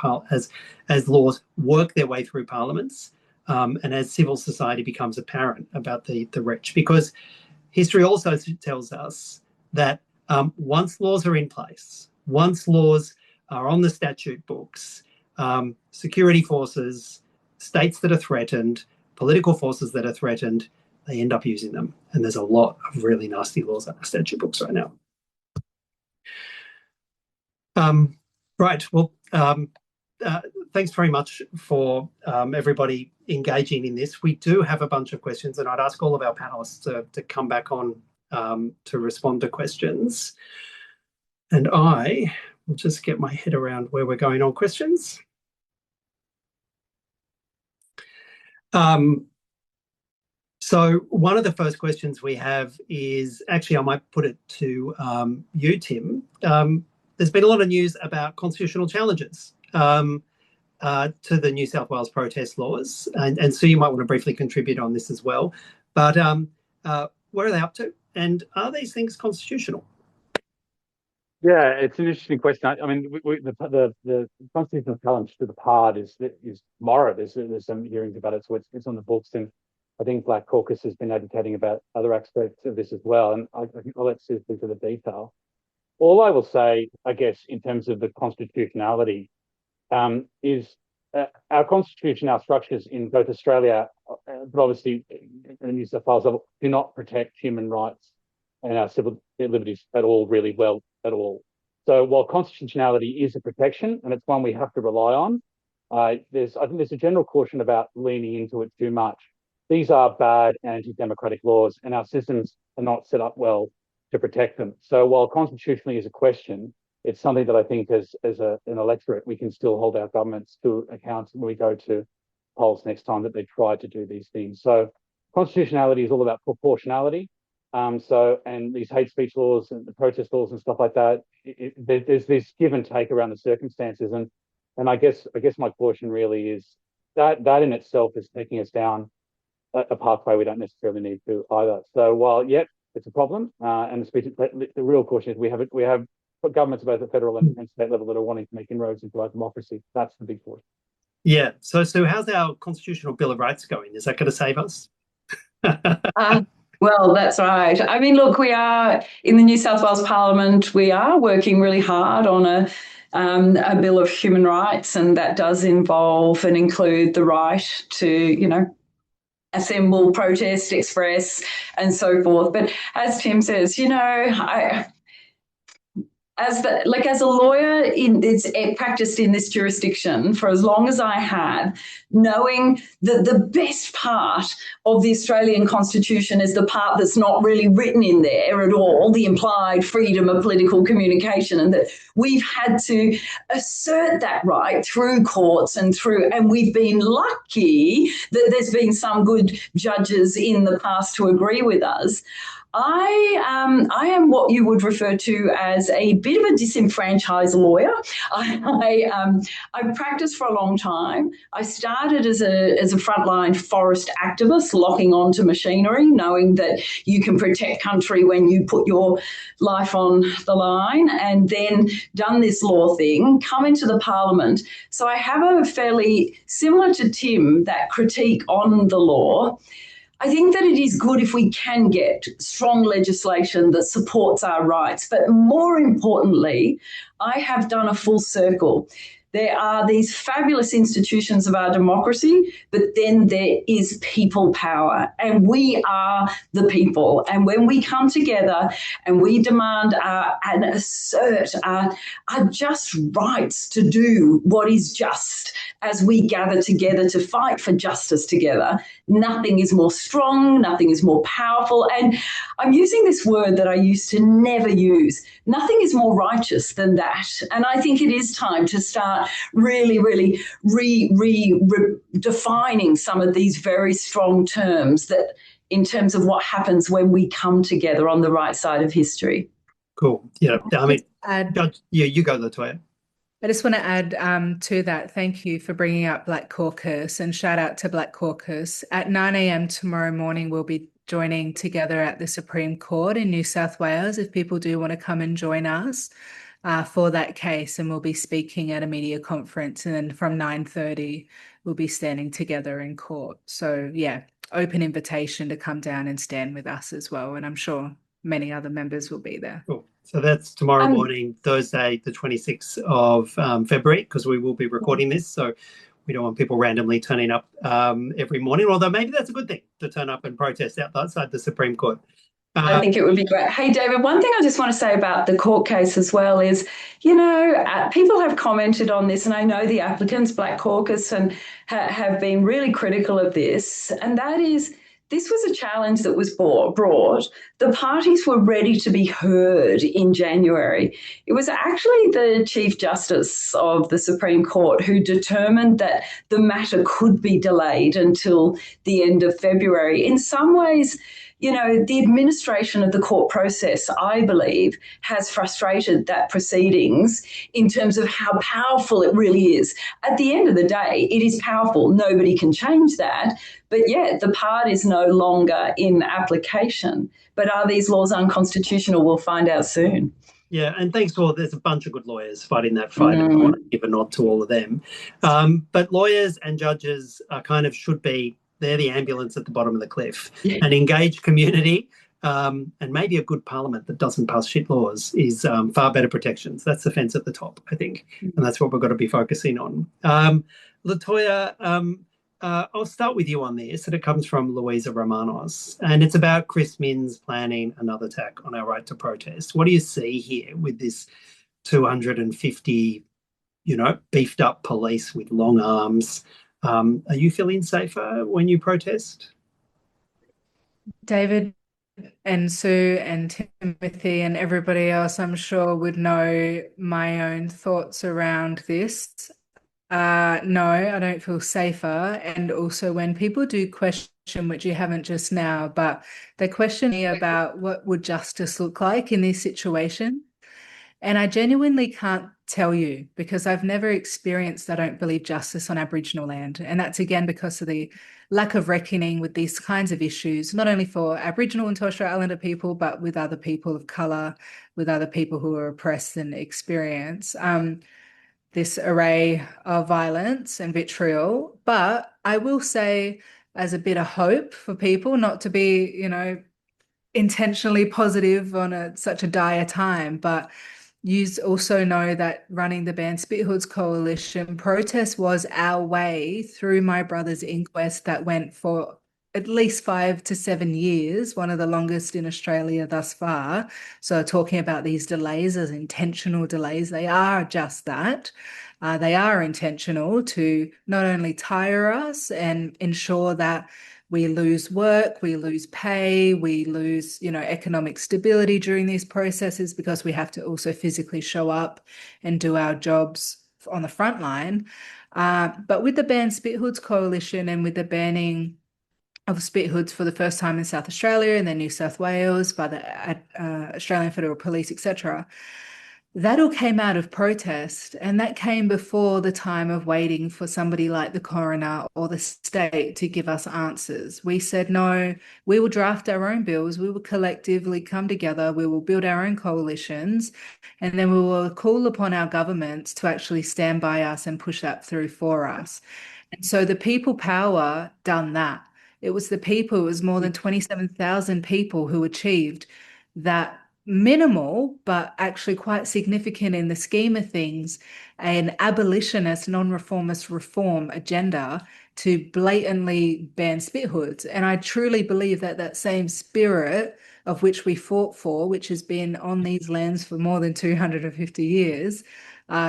laws work their way through parliaments, and as civil society becomes apparent about the reach. Because history also tells us that once laws are in place, once laws are on the statute books, security forces, states that are threatened, political forces that are threatened, they end up using them. And there's a lot of really nasty laws on our statute books right now. Right. Well, thanks very much for everybody engaging in this. We do have a bunch of questions, and I'd ask all of our panelists to come back on to respond to questions. And I will just get my head around where we're going on questions. So one of the first questions we have is, actually, I might put it to you, Tim. there's been a lot of news about constitutional challenges to the New South Wales protest laws, and Sue, you might want to briefly contribute on this as well. But what are they up to, and are these things constitutional? Yeah, it's an interesting question. I mean, the constitutional challenge to the PARD is tomorrow. There's some hearings about it, so it's on the books, and I think Black Caucus has been advocating about other aspects of this as well. And I think I'll let Sue speak to the detail. All I will say, I guess, in terms of the constitutionality, is our constitution, our structures in both Australia, but obviously in New South Wales, do not protect human rights and our civil liberties at all, really well at all. So while constitutionality is a protection, and it's one we have to rely on, I think there's a general caution about leaning into it too much. These are bad anti-democratic laws, and our systems are not set up well to protect them. So while constitutionally is a question, it's something that I think as an electorate, we can still hold our governments to account when we go to polls next time that they try to do these things. So constitutionality is all about proportionality. And these hate speech laws and the protest laws and stuff like that, there's this give and take around the circumstances. And I guess my caution really is that in itself is taking us down a pathway we don't necessarily need to either. So while, it's a problem, and the real caution is we have governments both at federal and state level that are wanting to make inroads into our democracy. That's the big caution. Yeah. So how's our constitutional Bill of Rights going? Is that going to save us? Well, that's right. I mean, look, we are in the New South Wales Parliament. We are working really hard on a Bill of Human Rights, and that does involve and include the right to, assemble, protest, express, and so forth. But as Tim says, as a lawyer practiced in this jurisdiction for as long as I have, knowing that the best part of the Australian Constitution is the part that's not really written in there at all, the implied freedom of political communication, and that we've had to assert that right through courts and we've been lucky that there's been some good judges in the past to agree with us. I am what you would refer to as a bit of a disenfranchised lawyer. I've practiced for a long time. I started as a frontline forest activist, locking onto machinery, knowing that you can protect country when you put your life on the line, and then done this law thing, come into the Parliament. So I have a fairly similar to Tim, that critique on the law. I think that it is good if we can get strong legislation that supports our rights. But more importantly, I have done a full circle. There are these fabulous institutions of our democracy, but then there is people power, and we are the people. And when we come together and we demand and assert our just rights to do what is just, as we gather together to fight for justice together, nothing is more strong, nothing is more powerful. And I'm using this word that I used to never use. Nothing is more righteous than that. And I think it is time to start really redefining some of these very strong terms, that in terms of what happens when we come together on the right side of history. Cool. Yeah. I mean, you go, Latoya. I just want to add to that, thank you for bringing up Black Caucus, and shout out to Black Caucus. At 9 a.m. tomorrow morning, we'll be joining together at the Supreme Court in New South Wales, if people do want to come and join us for that case, and we'll be speaking at a media conference, and then from 9:30 we'll be standing together in court. So yeah, open invitation to come down and stand with us as well, and I'm sure many other members will be there. Cool. So that's tomorrow morning, Thursday, the 26th of February, because we will be recording this. So we don't want people randomly turning up every morning, although maybe that's a good thing, to turn up and protest outside the Supreme Court. I think it would be great. Hey, David, one thing I just want to say about the court case as well is, people have commented on this, and I know the applicants, Black Caucus, and have been really critical of this, and that is, this was a challenge that was brought. The parties were ready to be heard in January. It was actually the Chief Justice of the Supreme Court who determined that the matter could be delayed until the end of February. In some ways, the administration of the court process, I believe, has frustrated that proceedings in terms of how powerful it really is. At the end of the day, it is powerful. Nobody can change that. But yet the part is no longer in application. But are these laws unconstitutional? We'll find out soon. Yeah, and thanks for there's a bunch of good lawyers fighting that fight, and I want to give a nod to all of them. But lawyers and judges are they're the ambulance at the bottom of the cliff. An engaged community and maybe a good parliament that doesn't pass shit laws is far better protections. That's the fence at the top, I think, and that's what we've got to be focusing on. Latoya, I'll start with you on this, and it comes from Louisa Romanos, and it's about Chris Minns planning another attack on our right to protest. What do you see here with this 250, beefed up police with long arms? Are you feeling safer when you protest? David and Sue and Timothy and everybody else, I'm sure, would know my own thoughts around this. No, I don't feel safer. And also when people do question, which you haven't just now, but they question me about what would justice look like in this situation. And I genuinely can't tell you because I've never experienced, I don't believe, justice on Aboriginal land. And that's again because of the lack of reckoning with these kinds of issues, not only for Aboriginal and Torres Strait Islander people, but with other people of colour, with other people who are oppressed and experience this array of violence and vitriol. But I will say, as a bit of hope for people, not to be, intentionally positive on such a dire time, but you also know that running the Ban Spithoods Coalition protest was our way through my brother's inquest that went for at least 5 to 7 years, one of the longest in Australia thus far. So talking about these delays as intentional delays, they are just that. They are intentional to not only tire us and ensure that we lose work, we lose pay, we lose, economic stability during these processes because we have to also physically show up and do our jobs on the front line. But with the Ban Spithoods Coalition and with the banning of Spithoods for the first time in South Australia and then New South Wales by the Australian Federal Police, etc., that all came out of protest, and that came before the time of waiting for somebody like the coroner or the state to give us answers. We said, no, we will draft our own bills, we will collectively come together, we will build our own coalitions, and then we will call upon our governments to actually stand by us and push that through for us. And so the people power done that. It was the people, it was more than 27,000 people who achieved that minimal, but actually quite significant in the scheme of things, an abolitionist, non-reformist reform agenda to blatantly ban Spithoods. And I truly believe that that same spirit of which we fought for, which has been on these lands for more than 250 years,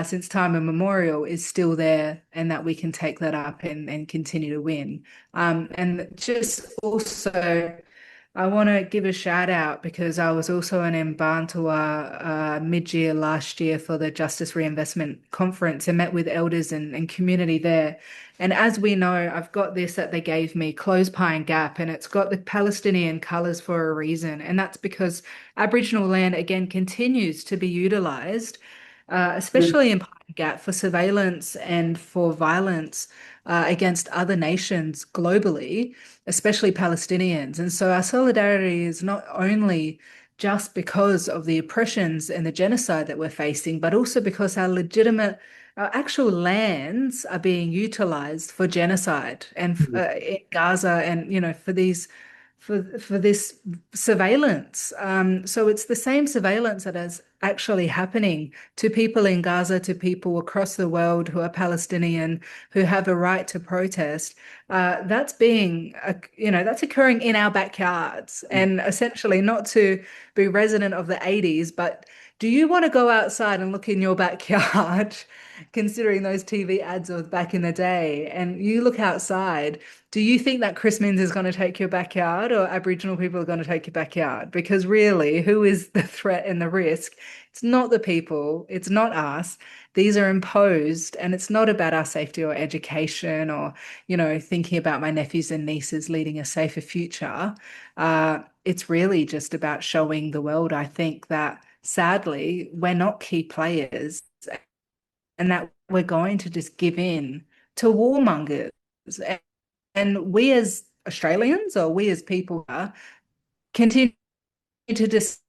since time immemorial, is still there, and that we can take that up and continue to win. And just also, I want to give a shout out because I was also in Mbantua mid-year last year for the Justice Reinvestment Conference and met with elders and community there. And as we know, I've got this that they gave me, Close Pine Gap, and it's got the Palestinian colours for a reason. And that's because Aboriginal land, again, continues to be utilised, especially in Pine Gap, for surveillance and for violence against other nations globally, especially Palestinians. And so our solidarity is not only just because of the oppressions and the genocide that we're facing, but also because our actual lands are being utilized for genocide and in Gaza and, for this surveillance. So it's the same surveillance that is actually happening to people in Gaza, to people across the world who are Palestinian, who have a right to protest. That's occurring in our backyards, and essentially not to be resident of the 80s, but do you want to go outside and look in your backyard, considering those TV ads of back in the day, and you look outside, do you think that Chris Minns is going to take your backyard or Aboriginal people are going to take your backyard? Because really, who is the threat and the risk? It's not the people, it's not us. These are imposed, and it's not about our safety or education or, thinking about my nephews and nieces leading a safer future. It's really just about showing the world, I think, that sadly, we're not key players and that we're going to just give in to warmongers. And we as Australians or we as people continue to just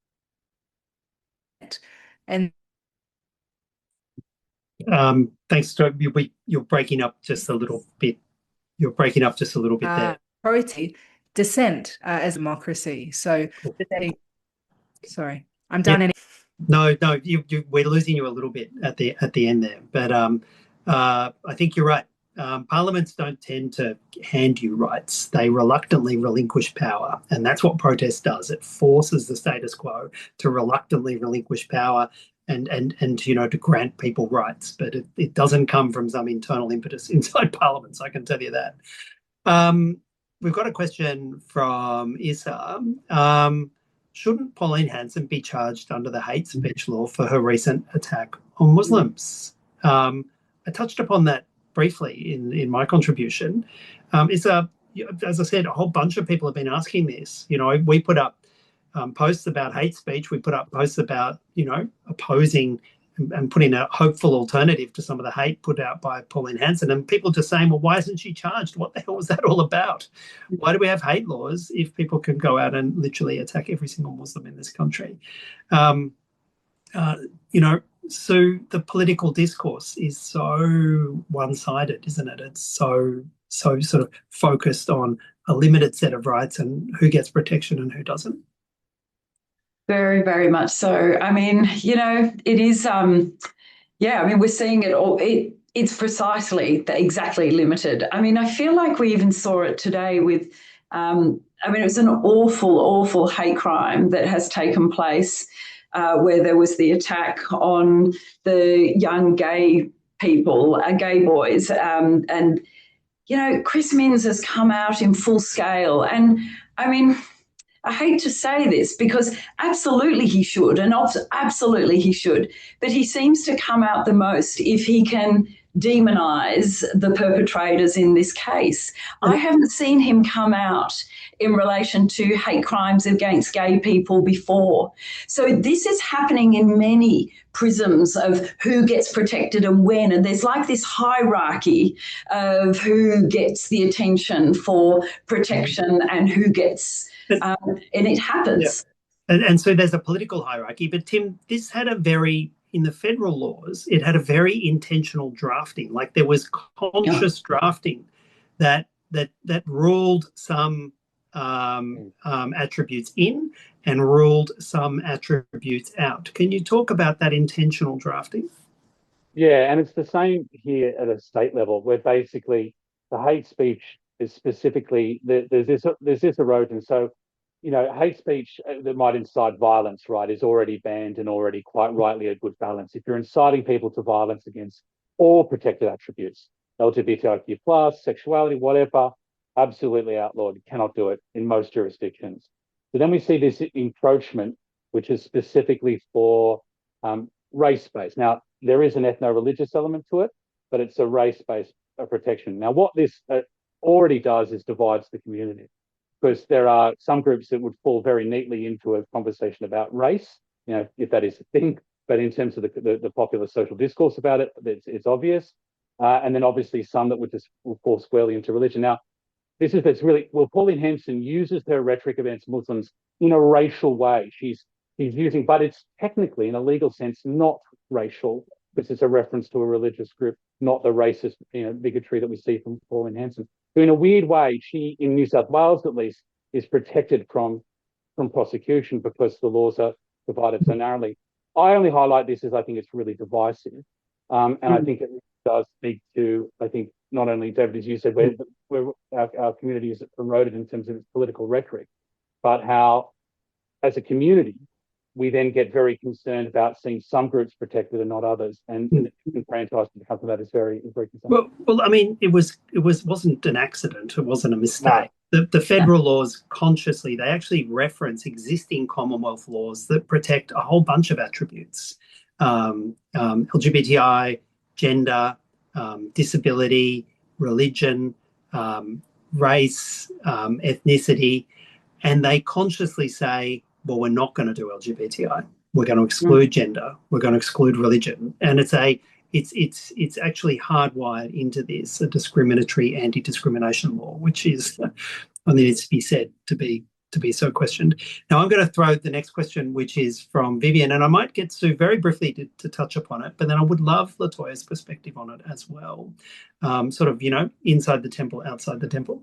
and Thanks, Toby. You're breaking up just a little bit. You're breaking up just a little bit there. priority dissent as democracy. So, sorry, I'm done. Yeah. No, we're losing you a little bit at the end there, but I think you're right. Parliaments don't tend to hand you rights; they reluctantly relinquish power, and that's what protest does. It forces the status quo to reluctantly relinquish power and to grant people rights, but it doesn't come from some internal impetus inside parliaments. I can tell you that. We've got a question from Issa. Shouldn't Pauline Hanson be charged under the hate speech law for her recent attack on Muslims? I touched upon that briefly in my contribution. As I said, a whole bunch of people have been asking this. We put up posts about hate speech. We put up posts about, opposing and putting a hopeful alternative to some of the hate put out by Pauline Hanson. And people just saying, well, why isn't she charged? What the hell was that all about? Why do we have hate laws if people can go out and literally attack every single Muslim in this country? So the political discourse is so one-sided, isn't it? It's so sort of focused on a limited set of rights and who gets protection and who doesn't. Very, very much so. I mean, it is, we're seeing it all. It's precisely exactly limited. I mean, I feel like we even saw it today with, it was an awful, awful hate crime that has taken place where there was the attack on the young gay people, gay boys. Chris Minns has come out in full scale. And I mean, I hate to say this because absolutely he should, and absolutely he should, but he seems to come out the most if he can demonise the perpetrators in this case. I haven't seen him come out in relation to hate crimes against gay people before. So this is happening in many prisms of who gets protected and when, and there's like this hierarchy of who gets the attention for protection and who gets... and it happens. Yeah. And so there's a political hierarchy. But Tim, this had in the federal laws, it had a very intentional drafting. Like there was conscious drafting that ruled some attributes in and ruled some attributes out. Can you talk about that intentional drafting? Yeah, and it's the same here at a state level, where basically the hate speech is specifically there's this erosion. So, hate speech that might incite violence, right, is already banned and already quite rightly a good balance. If you're inciting people to violence against all protected attributes, LGBTIQ plus, sexuality, whatever, absolutely outlawed. You cannot do it in most jurisdictions. So then we see this encroachment, which is specifically for race-based. Now, there is an ethno-religious element to it, but it's a race-based protection. Now, what this already does is divides the community, because there are some groups that would fall very neatly into a conversation about race, if that is a thing. But in terms of the popular social discourse about it, it's obvious. And then obviously some that would fall squarely into religion. Now, Pauline Hanson uses her rhetoric against Muslims in a racial way. She's using, but it's technically, in a legal sense, not racial, because it's a reference to a religious group, not the racist, bigotry that we see from Pauline Hanson. So in a weird way, she, in New South Wales at least, is protected from prosecution because the laws are divided so narrowly. I only highlight this as I think it's really divisive. And I think it does speak to, not only, David, as you said, where our community is eroded in terms of its political rhetoric, but how, as a community, we then get very concerned about seeing some groups protected and not others, and the disenfranchisement because of that is very concerning. Well, I mean, it wasn't an accident. It wasn't a mistake. No. The federal laws consciously, they actually reference existing Commonwealth laws that protect a whole bunch of attributes, LGBTI, gender, disability, religion, race, ethnicity, and they consciously say, well, we're not going to do LGBTI. We're going to exclude gender. We're going to exclude religion. And it's actually hardwired into this, a discriminatory anti-discrimination law, which is, only needs to be said to be so questioned. Now, I'm going to throw the next question, which is from Vivian, and I might get Sue very briefly to touch upon it, but then I would love Latoya's perspective on it as well. Sort of, inside the temple, outside the temple.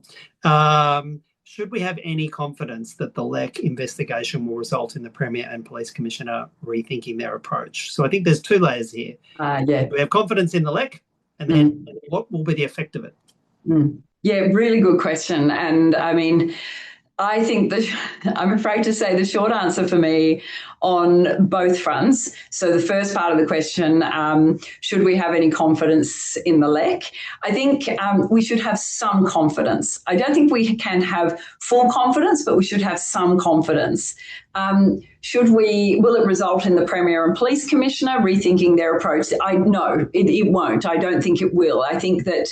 Should we have any confidence that the LEC investigation will result in the Premier and Police Commissioner rethinking their approach? So I think there's two layers here. Yeah. We have confidence in the LEC, and then what will be the effect of it? Yeah, really good question. And I mean, I think I'm afraid to say the short answer for me on both fronts. So the first part of the question, should we have any confidence in the LEC? I think we should have some confidence. I don't think we can have full confidence, but we should have some confidence. Will it result in the Premier and Police Commissioner rethinking their approach? No, it won't. I don't think it will. I think that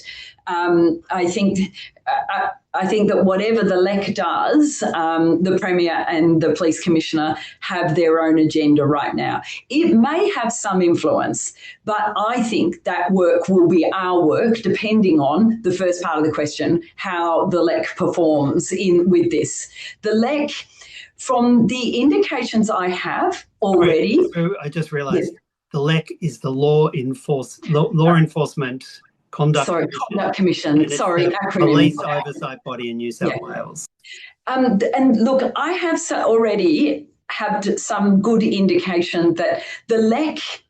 I think that whatever the LEC does, the Premier and the Police Commissioner have their own agenda right now. It may have some influence, but I think that work will be our work, depending on the first part of the question, how the LEC performs with this. The LEC, from the indications I have already... I just realised the LEC is the Law Enforcement Conduct Commission. Sorry, acronym. Police oversight body in New South Wales. And look, I have already had some good indication that the LEC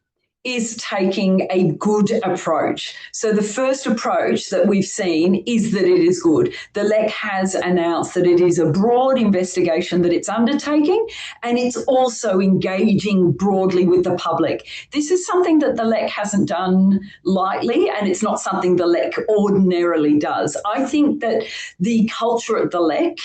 is taking a good approach. So the first approach that we've seen is that it is good. The LEC has announced that it is a broad investigation that it's undertaking, and it's also engaging broadly with the public. This is something that the LEC hasn't done lightly, and it's not something the LEC ordinarily does. I think that the culture at the LEC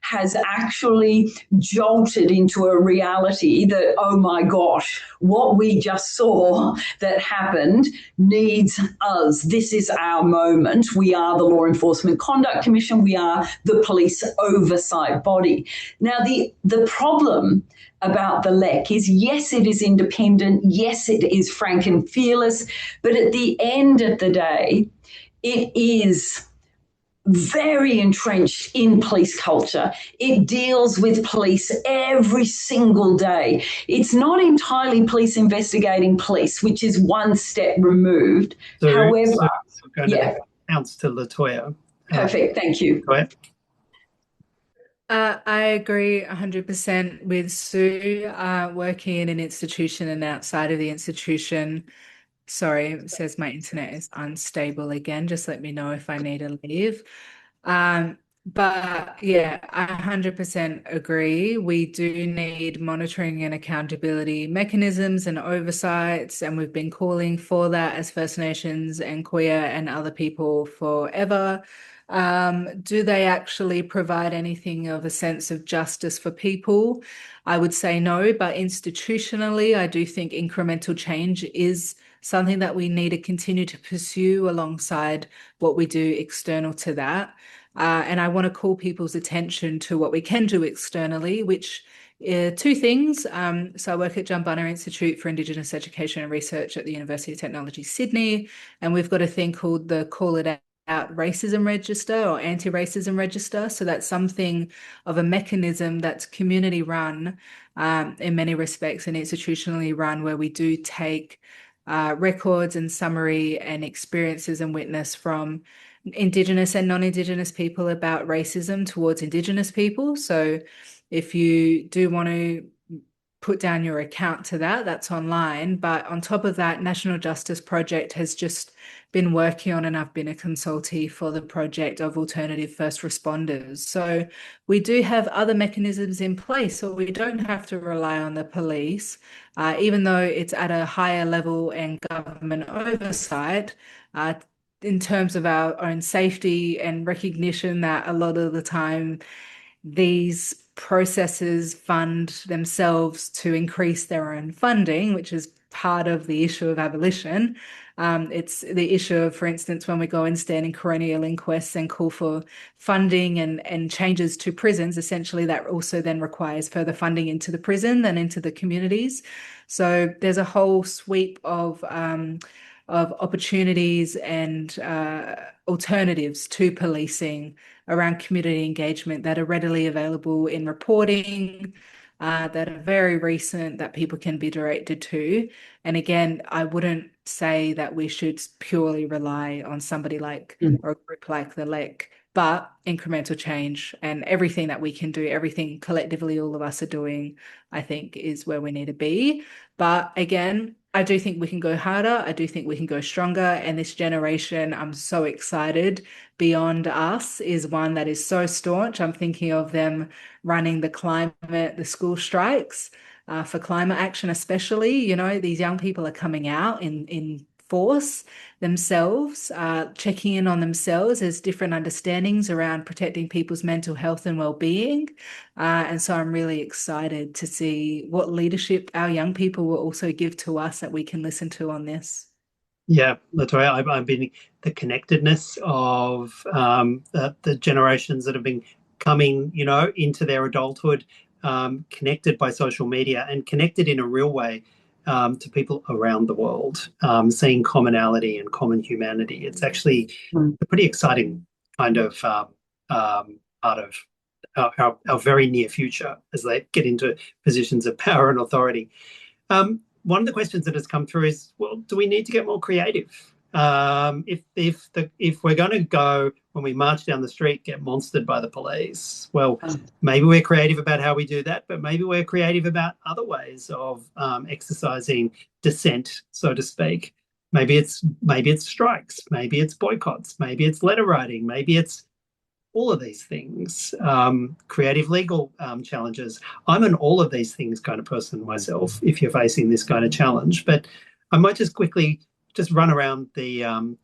has actually jolted into a reality that, oh my gosh, what we just saw that happened needs us. This is our moment. We are the Law Enforcement Conduct Commission. We are the police oversight body. Now, the problem about the LEC is, yes, it is independent. Yes, it is frank and fearless. But at the end of the day, it is very entrenched in police culture. It deals with police every single day. It's not entirely police investigating police, which is one step removed. However, bounce to Latoya. Perfect. Thank you. Go ahead. I agree 100% with Sue. Working in an institution and outside of the institution. Sorry, it says my internet is unstable again. Just let me know if I need to leave. But yeah, I 100% agree. We do need monitoring and accountability mechanisms and oversights, and we've been calling for that as First Nations and queer and other people forever. Do they actually provide anything of a sense of justice for people? I would say no, but institutionally, I do think incremental change is something that we need to continue to pursue alongside what we do external to that. And I want to call people's attention to what we can do externally, which two things. So I work at John Bunner Institute for Indigenous Education and Research at the University of Technology, Sydney, and we've got a thing called the Call It Out Racism Register or Anti-Racism Register. So that's something of a mechanism that's community run in many respects and institutionally run, where we do take records and summary and experiences and witness from Indigenous and non-Indigenous people about racism towards Indigenous people. So if you do want to put down your account to that. That's online. But on top of that, National Justice Project has just been working on, and I've been a consultee for the project of alternative first responders. So we do have other mechanisms in place, so we don't have to rely on the police, even though it's at a higher level and government oversight. In terms of our own safety and recognition that a lot of the time these processes fund themselves to increase their own funding, which is part of the issue of abolition. It's the issue of, for instance, when we go and stand in coronial inquests and call for funding and changes to prisons, essentially that also then requires further funding into the prison and into the communities. So there's a whole sweep of opportunities and alternatives to policing around community engagement that are readily available in reporting, that are very recent, that people can be directed to. And again, I wouldn't say that we should purely rely on somebody like or a group like the LEC, but incremental change and everything that we can do, everything collectively all of us are doing, I think is where we need to be. But again, I do think we can go harder. I do think we can go stronger. And this generation, I'm so excited, beyond us, is one that is so staunch. I'm thinking of them running the school strikes for climate action, especially. You know, these young people are coming out in force themselves, checking in on themselves. There's different understandings around protecting people's mental health and well-being. And so I'm really excited to see what leadership our young people will also give to us that we can listen to on this. Yeah, Latoya, I've been the connectedness of the generations that have been coming, into their adulthood, connected by social media and connected in a real way to people around the world, seeing commonality and common humanity. It's actually a pretty exciting kind of part of our very near future as they get into positions of power and authority. One of the questions that has come through is, well, do we need to get more creative? If we're going to go when we march down the street, get monstered by the police, well, maybe we're creative about how we do that, but maybe we're creative about other ways of exercising dissent, so to speak. Maybe it's strikes, maybe it's boycotts, maybe it's letter writing, maybe it's all of these things, creative legal challenges. I'm an all of these things kind of person myself, if you're facing this kind of challenge. But I might just quickly just run around the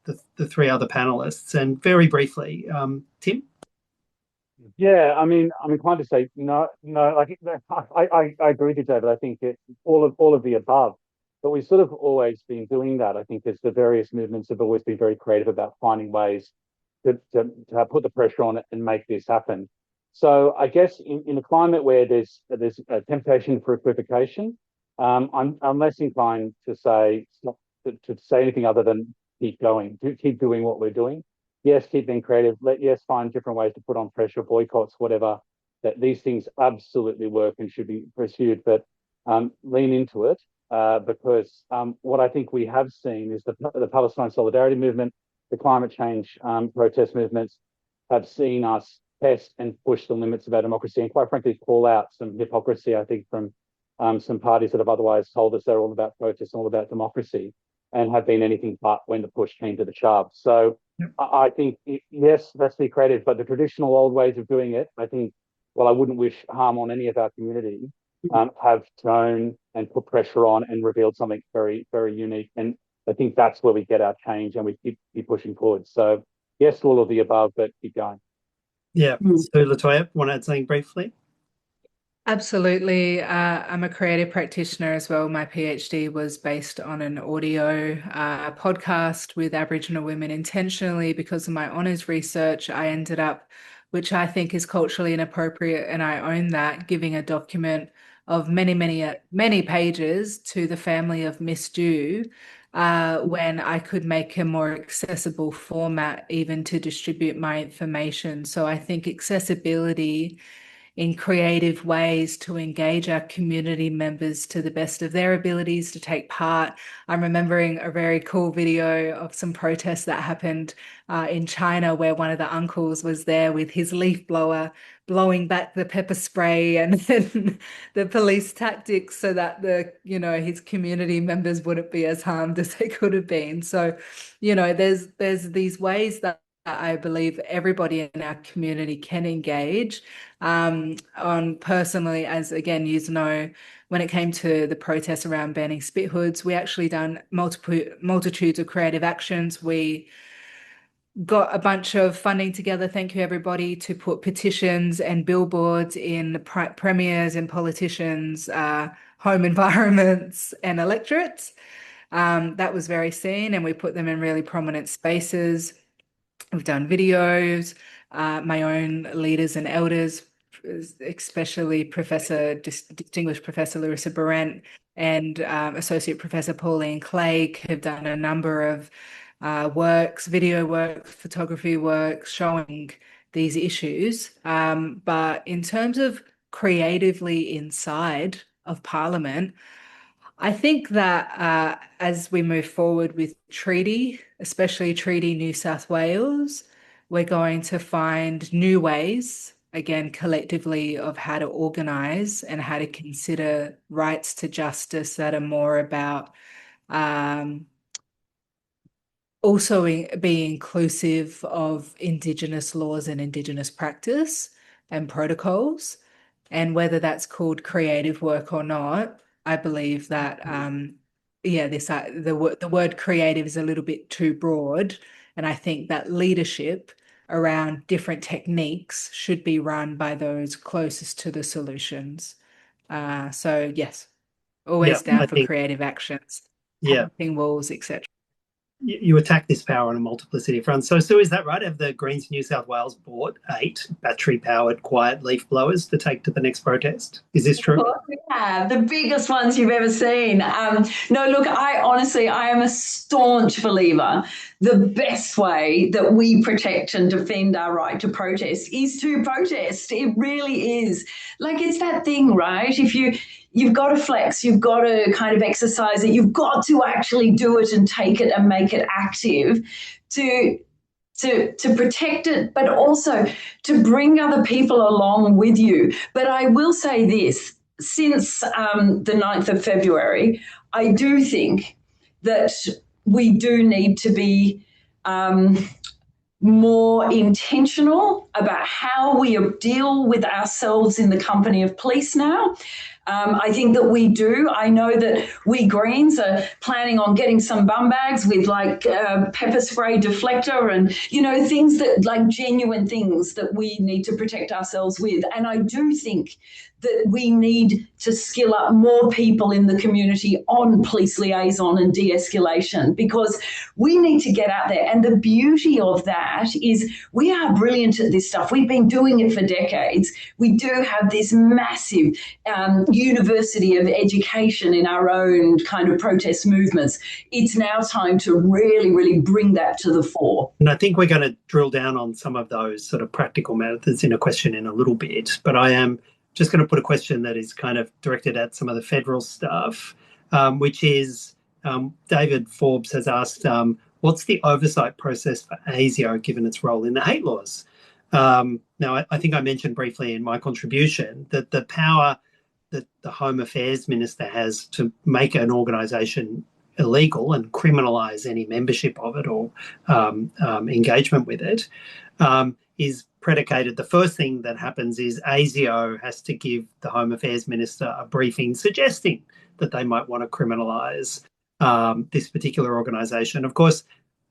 three other panelists and very briefly, Tim? Yeah, I mean, I'm inclined to say no. Like I agree with you, David. I think it's all of the above. But we've sort of always been doing that. I think as the various movements have always been very creative about finding ways to put the pressure on it and make this happen. So I guess in a climate where there's a temptation for equivocation, I'm less inclined to say anything other than keep going, keep doing what we're doing. Yes, keep being creative. Yes, find different ways to put on pressure, boycotts, whatever. That these things absolutely work and should be pursued, but lean into it because what I think we have seen is the Palestine Solidarity Movement, the climate change protest movements have seen us test and push the limits of our democracy and quite frankly call out some hypocrisy, I think, from some parties that have otherwise told us they're all about protest and all about democracy and have been anything but when the push came to the shove. So I think, yes, let's be creative, but the traditional old ways of doing it, I think, well, I wouldn't wish harm on any of our community, have shown and put pressure on and revealed something very, very unique. And I think that's where we get our change and we keep pushing forward. So yes to all of the above, but keep going. Yeah. So Latoya, want to add something briefly? Absolutely. I'm a creative practitioner as well. My PhD was based on an audio podcast with Aboriginal women intentionally because of my honours research. I ended up, which I think is culturally inappropriate, and I own that, giving a document of many pages to the family of Miss Dew when I could make a more accessible format even to distribute my information. So I think accessibility in creative ways to engage our community members to the best of their abilities to take part. I'm remembering a very cool video of some protests that happened in China, where one of the uncles was there with his leaf blower blowing back the pepper spray and then the police tactics so that his community members wouldn't be as harmed as they could have been. So, there's these ways that I believe everybody in our community can engage. On personally, as again, when it came to the protests around banning spit hoods, we actually done multitudes of creative actions. We got a bunch of funding together, thank you everybody, to put petitions and billboards in premiers and politicians' home environments and electorates. That was very seen, and we put them in really prominent spaces. We've done videos, my own leaders and elders, especially Distinguished Professor Larissa Barrett and Associate Professor Pauline Clegg, have done a number of works, video works, photography works showing these issues. But in terms of creatively inside of Parliament, I think that as we move forward with treaty, especially Treaty New South Wales, we're going to find new ways, again, collectively, of how to organise and how to consider rights to justice that are more about also being inclusive of Indigenous laws and Indigenous practice and protocols. And whether that's called creative work or not, I believe that the word creative is a little bit too broad, and I think that leadership around different techniques should be run by those closest to the solutions. So yes, always down for creative actions, painting walls, etc. You attack this power on a multiplicity of fronts. So, Sue, is that right? Have the Greens New South Wales bought 8 battery-powered quiet leaf blowers to take to the next protest? Is this true? Of course we have. The biggest ones you've ever seen. No, look, I am a staunch believer. The best way that we protect and defend our right to protest is to protest. It really is. Like, it's that thing, right? If you've got to flex, you've got to kind of exercise it, you've got to actually do it and take it and make it active to protect it, but also to bring other people along with you. But I will say this, since the 9th of February, I do think that we do need to be more intentional about how we deal with ourselves in the company of police now. I think that we do. I know that we Greens are planning on getting some bum bags with like pepper spray deflector and, things that like genuine things that we need to protect ourselves with. And I do think that we need to skill up more people in the community on police liaison and de-escalation, because we need to get out there. And the beauty of that is we are brilliant at this stuff. We've been doing it for decades. We do have this massive university of education in our own kind of protest movements. It's now time to really, really bring that to the fore. And I think we're going to drill down on some of those sort of practical methods in a question in a little bit, but I am just going to put a question that is kind of directed at some of the federal stuff, which is David Forbes has asked, what's the oversight process for ASIO given its role in the hate laws? Now, I think I mentioned briefly in my contribution that the power that the Home Affairs Minister has to make an organisation illegal and criminalise any membership of it or engagement with it is predicated. The first thing that happens is ASIO has to give the Home Affairs Minister a briefing suggesting that they might want to criminalise this particular organisation. Of course,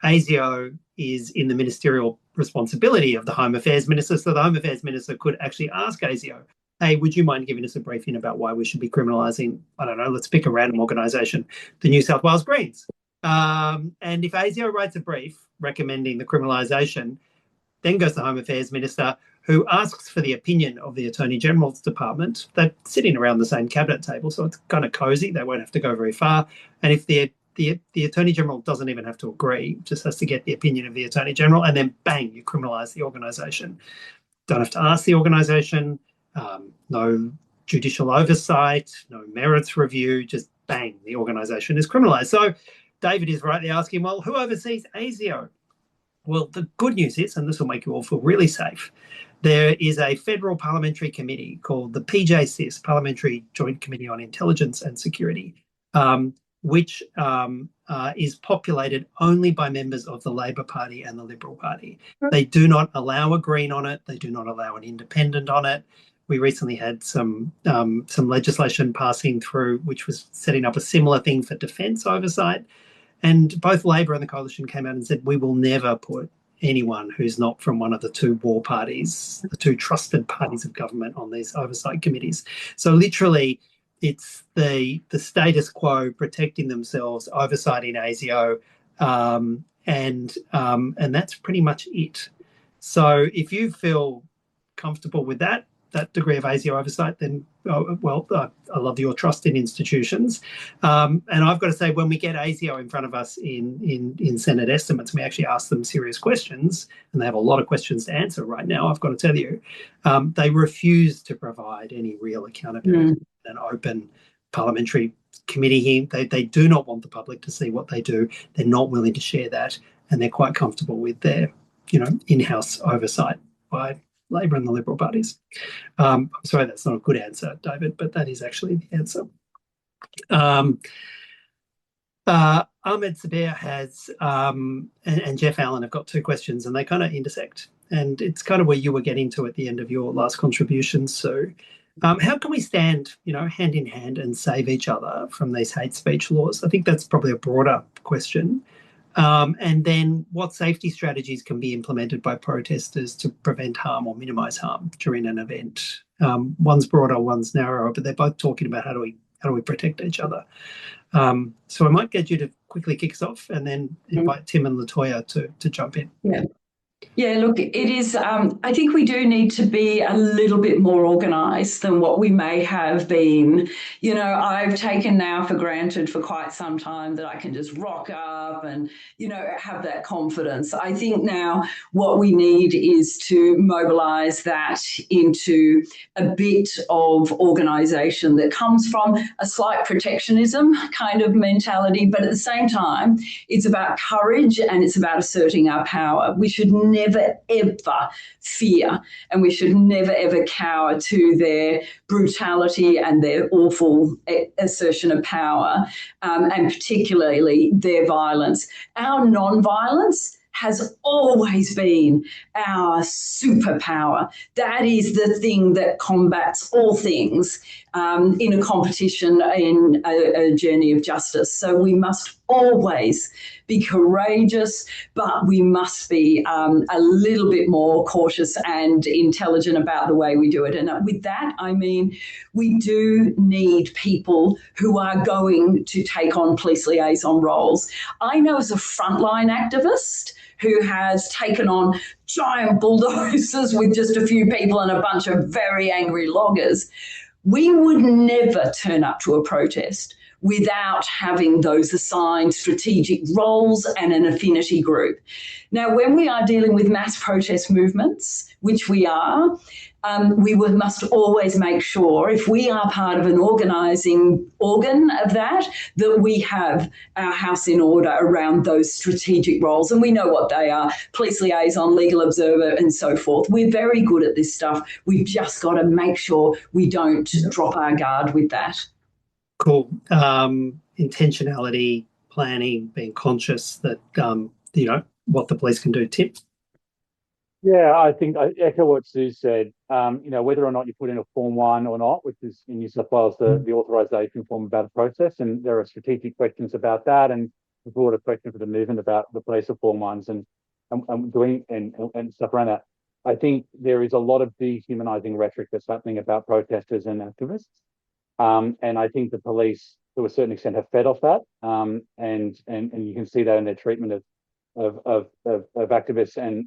ASIO is in the ministerial responsibility of the Home Affairs Minister, so the Home Affairs Minister could actually ask ASIO, hey, would you mind giving us a briefing about why we should be criminalising, I don't know, let's pick a random organisation, the New South Wales Greens. And if ASIO writes a brief recommending the criminalisation, then goes the Home Affairs Minister, who asks for the opinion of the Attorney General's Department. They're sitting around the same cabinet table, so it's kind of cosy. They won't have to go very far. And if the Attorney General doesn't even have to agree, just has to get the opinion of the Attorney General, and then bang, you criminalise the organisation. Don't have to ask the organisation. no judicial oversight, no merits review, just bang, the organisation is criminalised. So David is rightly asking, well, who oversees ASIO? Well, the good news is, and this will make you all feel really safe, there is a federal parliamentary committee called the PJCIS, Parliamentary Joint Committee on Intelligence and Security, which is populated only by members of the Labor Party and the Liberal Party. They do not allow a Green on it. They do not allow an independent on it. We recently had some legislation passing through, which was setting up a similar thing for defence oversight. And both Labor and the Coalition came out and said, we will never put anyone who's not from one of the two war parties, the two trusted parties of government, on these oversight committees. So literally, it's the status quo protecting themselves, oversighting ASIO, and that's pretty much it. So if you feel comfortable with that degree of ASIO oversight, then, I love your trust in institutions. And I've got to say, when we get ASIO in front of us in Senate estimates, we actually ask them serious questions, and they have a lot of questions to answer right now, I've got to tell you. They refuse to provide any real accountability in an open parliamentary committee here. They do not want the public to see what they do. They're not willing to share that, and they're quite comfortable with their, in-house oversight by Labor and the Liberal parties. I'm sorry, that's not a good answer, David, but that is actually the answer. Ahmed Sabir has, and Jeff Allen have got two questions, and they kind of intersect. And it's kind of where you were getting to at the end of your last contribution, Sue. How can we stand, hand in hand and save each other from these hate speech laws? I think that's probably a broader question. And then what safety strategies can be implemented by protesters to prevent harm or minimise harm during an event? One's broader, one's narrower, but they're both talking about how do we protect each other. So I might get you to quickly kick us off, and then invite Tim and Latoya to jump in. Yeah, look, it is, I think we do need to be a little bit more organised than what we may have been. I've taken now for granted for quite some time that I can just rock up and, have that confidence. I think now what we need is to mobilise that into a bit of organisation that comes from a slight protectionism kind of mentality, but at the same time, it's about courage and it's about asserting our power. We should never, ever fear, and we should never, ever cower to their brutality and their awful assertion of power, and particularly their violence. Our non-violence has always been our superpower. That is the thing that combats all things in a competition, in a journey of justice. So we must always be courageous, but we must be a little bit more cautious and intelligent about the way we do it. And with that, I mean, we do need people who are going to take on police liaison roles. I know as a frontline activist who has taken on giant bulldozers with just a few people and a bunch of very angry loggers, we would never turn up to a protest without having those assigned strategic roles and an affinity group. Now, when we are dealing with mass protest movements, which we are, we must always make sure, if we are part of an organising organ of that we have our house in order around those strategic roles. And we know what they are: police liaison, legal observer, and so forth. We're very good at this stuff. We've just got to make sure we don't drop our guard with that. Cool. Intentionality, planning, being conscious that, what the police can do. Tim? Yeah, I think I echo what Sue said. Whether or not you put in a Form 1 or not, which is in New South Wales, the authorisation form about a process, and there are strategic questions about that, and the broader question for the movement about the police reform ones and doing and stuff around that. I think there is a lot of dehumanising rhetoric that's happening about protesters and activists. And I think the police, to a certain extent, have fed off that, and you can see that in their treatment of activists. And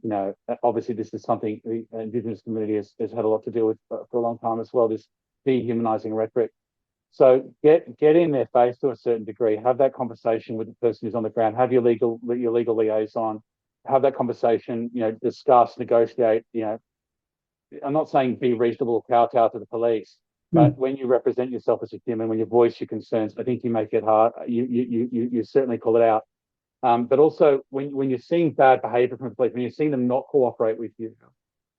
obviously, this is something the Indigenous community has had a lot to deal with for a long time as well. This dehumanising rhetoric. So get in their face to a certain degree. Have that conversation with the person who's on the ground. Have your legal liaison. Have that conversation. Discuss, negotiate. I'm not saying be reasonable or kowtow to the police, but when you represent yourself as a human, when you voice your concerns, I think you make it hard. You certainly call it out. But also when you're seeing bad behaviour from the police, when you're seeing them not cooperate with you,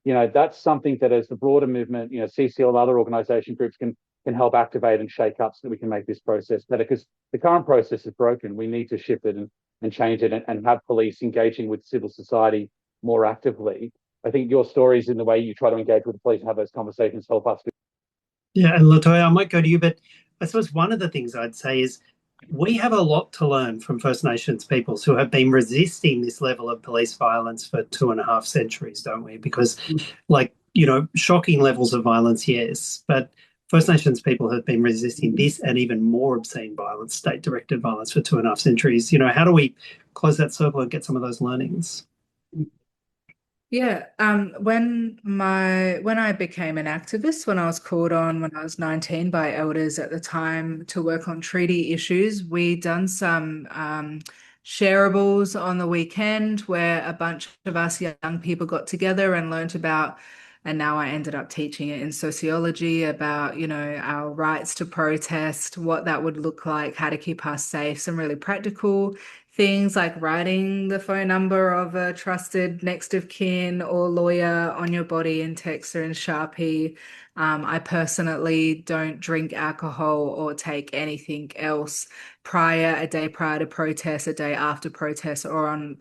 that's something that as the broader movement, CCL and other organisation groups can help activate and shake up so that we can make this process better. Because the current process is broken. We need to shift it and change it and have police engaging with civil society more actively. I think your stories in the way you try to engage with the police and have those conversations help us. Yeah, and Latoya, I might go to you, but I suppose one of the things I'd say is we have a lot to learn from First Nations peoples who have been resisting this level of police violence for 2.5 centuries, don't we? Because, shocking levels of violence, yes, but First Nations people have been resisting this and even more obscene violence, state-directed violence, for 2.5 centuries. How do we close that circle and get some of those learnings? Yeah, when I became an activist, when I was called on when I was 19 by elders at the time to work on treaty issues, we done some shareables on the weekend where a bunch of us young people got together and learnt about, and now I ended up teaching it in sociology about, our rights to protest, what that would look like, how to keep us safe, some really practical things like writing the phone number of a trusted next of kin or lawyer on your body in Texter and Sharpie. I personally don't drink alcohol or take anything else a day prior to protest, a day after protest, or on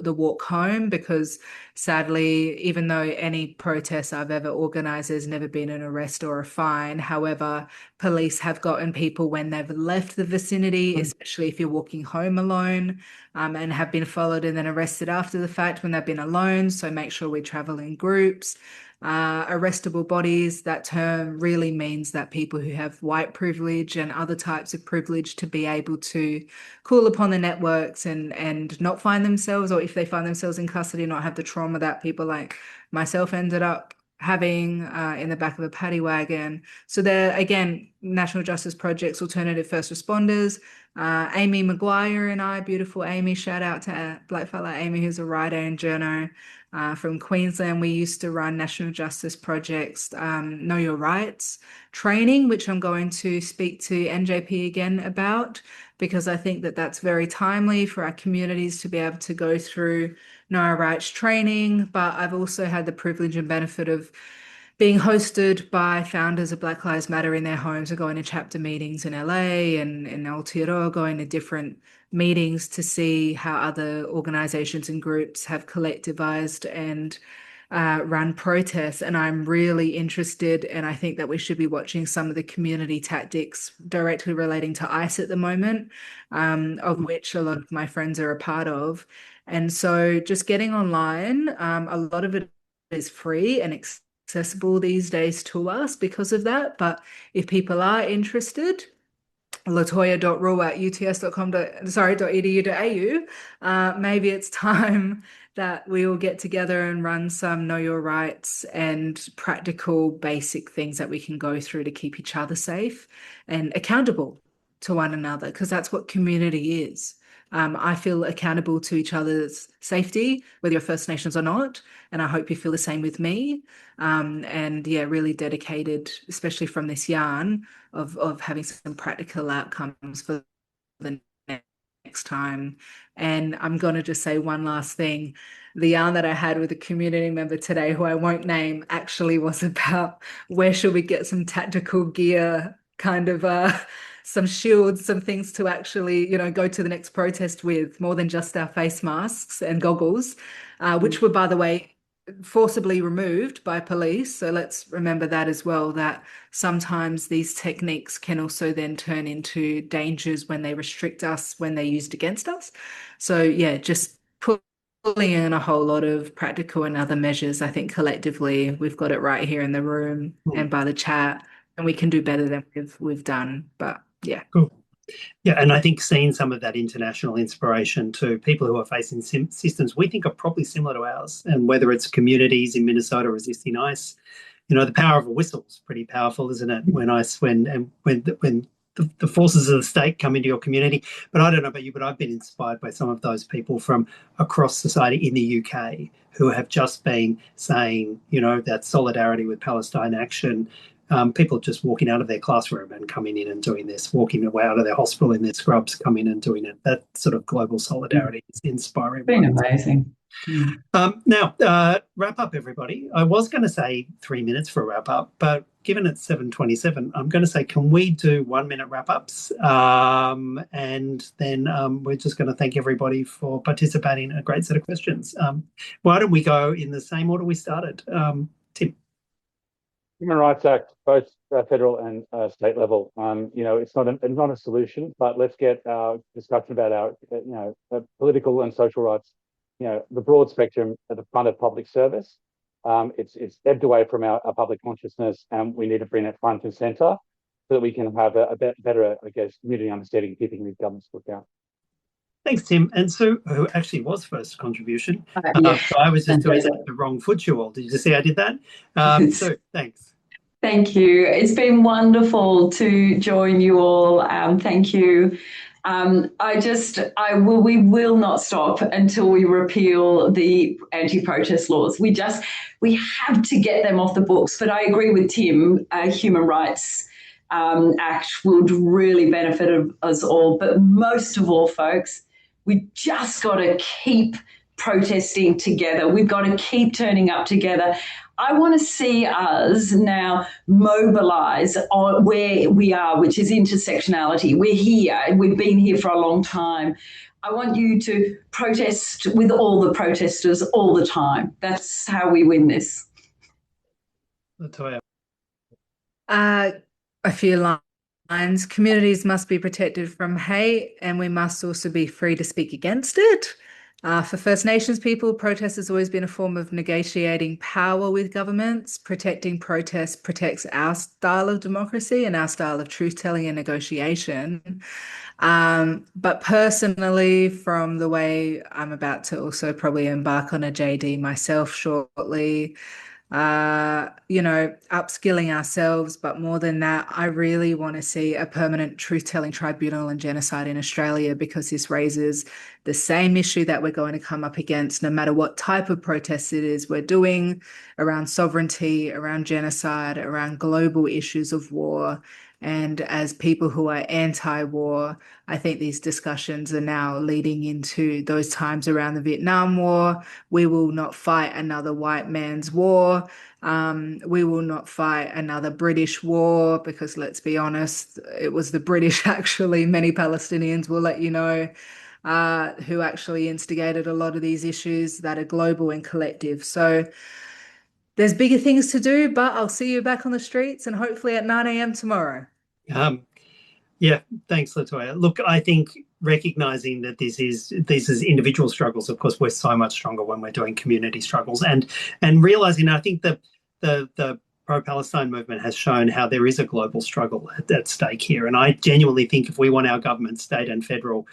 the walk home, because sadly, even though any protest I've ever organized, there's never been an arrest or a fine. However, police have gotten people when they've left the vicinity, especially if you're walking home alone, and have been followed and then arrested after the fact when they've been alone. So make sure we travel in groups. Arrestable bodies, that term really means that people who have white privilege and other types of privilege to be able to call upon the networks and not find themselves, or if they find themselves in custody, not have the trauma that people like myself ended up having in the back of a paddy wagon. So there, again, National Justice Project's Alternative First Responders, Amy Maguire and I, beautiful Amy, shout out to Blackfella Amy, who's a writer and journo from Queensland. We used to run National Justice Project's Know Your Rights training, which I'm going to speak to NJP again about, because I think that that's very timely for our communities to be able to go through Know Our Rights training. But I've also had the privilege and benefit of being hosted by founders of Black Lives Matter in their homes and going to chapter meetings in LA and in Aotearoa, going to different meetings to see how other organizations and groups have collectivized and run protests. And I'm really interested, and I think that we should be watching some of the community tactics directly relating to ICE at the moment, of which a lot of my friends are a part of. And so just getting online, a lot of it is free and accessible these days to us because of that. But if people are interested, latoya.rule@uts.edu.au, maybe it's time that we all get together and run some Know Your Rights and practical basic things that we can go through to keep each other safe and accountable to one another, because that's what community is. I feel accountable to each other's safety, whether you're First Nations or not, and I hope you feel the same with me. And yeah, really dedicated, especially from this yarn, of having some practical outcomes for the next time. And I'm going to just say one last thing. The yarn that I had with a community member today, who I won't name, actually was about where should we get some tactical gear, kind of some shields, some things to actually, go to the next protest with, more than just our face masks and goggles, which were, by the way, forcibly removed by police. So let's remember that as well, that sometimes these techniques can also then turn into dangers when they restrict us, when they're used against us. So yeah, just pulling in a whole lot of practical and other measures. I think collectively we've got it right here in the room and by the chat, and we can do better than we've done. But yeah. Cool. Yeah, and I think seeing some of that international inspiration to people who are facing systems we think are probably similar to ours, and whether it's communities in Minnesota resisting ICE, the power of a whistle is pretty powerful, isn't it? When the the forces of the state come into your community. But I don't know about you, but I've been inspired by some of those people from across society in the UK who have just been saying, that solidarity with Palestine action. People just walking out of their classroom and coming in and doing this, walking away out of their hospital in their scrubs, coming in and doing it. That sort of global solidarity is inspiring. It's been amazing. Now, wrap up, everybody. I was going to say 3 minutes for a wrap up, but given it's 7:27, I'm going to say, can we do 1 minute wrap ups? And then we're just going to thank everybody for participating in a great set of questions. Why don't we go in the same order we started? Tim. Human Rights Act, both federal and state level. It's not a solution, but let's get our discussion about our political and social rights. The broad spectrum at the front of public service. It's ebbed away from our public consciousness, and we need to bring it front and centre so that we can have a better, community understanding, keeping these governments to account. Thanks, Tim. And Sue, who actually was first contribution. Yeah. So I was just doing the wrong foot you all. Did you see I did that? Sue, thanks. Thank you. It's been wonderful to join you all. Thank you. We will not stop until we repeal the anti-protest laws. We have to get them off the books. But I agree with Tim, Human Rights Act would really benefit us all. But most of all, folks, we just got to keep protesting together. We've got to keep turning up together. I want to see us now mobilise on where we are, which is intersectionality. We're here. We've been here for a long time. I want you to protest with all the protesters all the time. That's how we win this. Latoya. A few lines. Communities must be protected from hate, and we must also be free to speak against it. For First Nations people, protest has always been a form of negotiating power with governments. Protecting protest protects our style of democracy and our style of truth-telling and negotiation. But personally, from the way I'm about to also probably embark on a JD myself shortly, upskilling ourselves, but more than that, I really want to see a permanent truth-telling tribunal on genocide in Australia, because this raises the same issue that we're going to come up against no matter what type of protest it is we're doing around sovereignty, around genocide, around global issues of war. And as people who are anti-war, I think these discussions are now leading into those times around the Vietnam War. We will not fight another white man's war. We will not fight another British war, because let's be honest, it was the British, actually, many Palestinians will let you know, who actually instigated a lot of these issues that are global and collective. So there's bigger things to do, but I'll see you back on the streets and hopefully at 9 a.m. tomorrow. Yeah, thanks, Latoya. Look, I think recognising that these is individual struggles. Of course, we're so much stronger when we're doing community struggles, and realising, I think that the pro-Palestine movement has shown how there is a global struggle at stake here. And I genuinely think if we want our government, state and federal,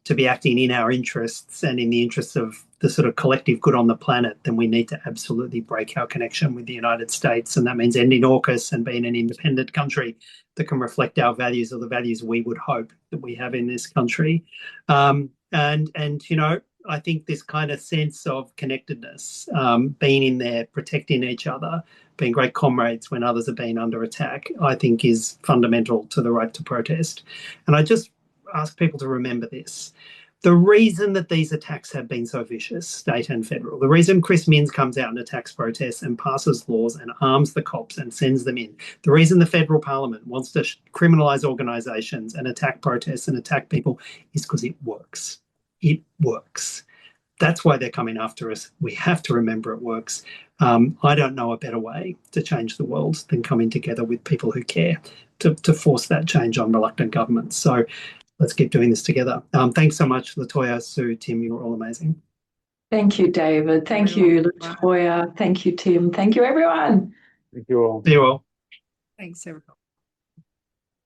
to be acting in our interests and in the interests of the sort of collective good on the planet, then we need to absolutely break our connection with the United States. And that means ending AUKUS and being an independent country that can reflect our values, or the values we would hope that we have in this country. I think this kind of sense of connectedness, being in there, protecting each other, being great comrades when others are being under attack, I think is fundamental to the right to protest. And I just ask people to remember this. The reason that these attacks have been so vicious, state and federal, the reason Chris Minns comes out and attacks protests and passes laws and arms the cops and sends them in, the reason the federal parliament wants to criminalise organisations and attack protests and attack people is because it works. It works. That's why they're coming after us. We have to remember it works. I don't know a better way to change the world than coming together with people who care to force that change on reluctant governments. So let's keep doing this together. Thanks so much, Latoya, Sue, Tim, you're all amazing. Thank you, David. Thank you, Latoya. Thank you, Tim. Thank you, everyone. Thank you all. See you all. Thanks, everyone.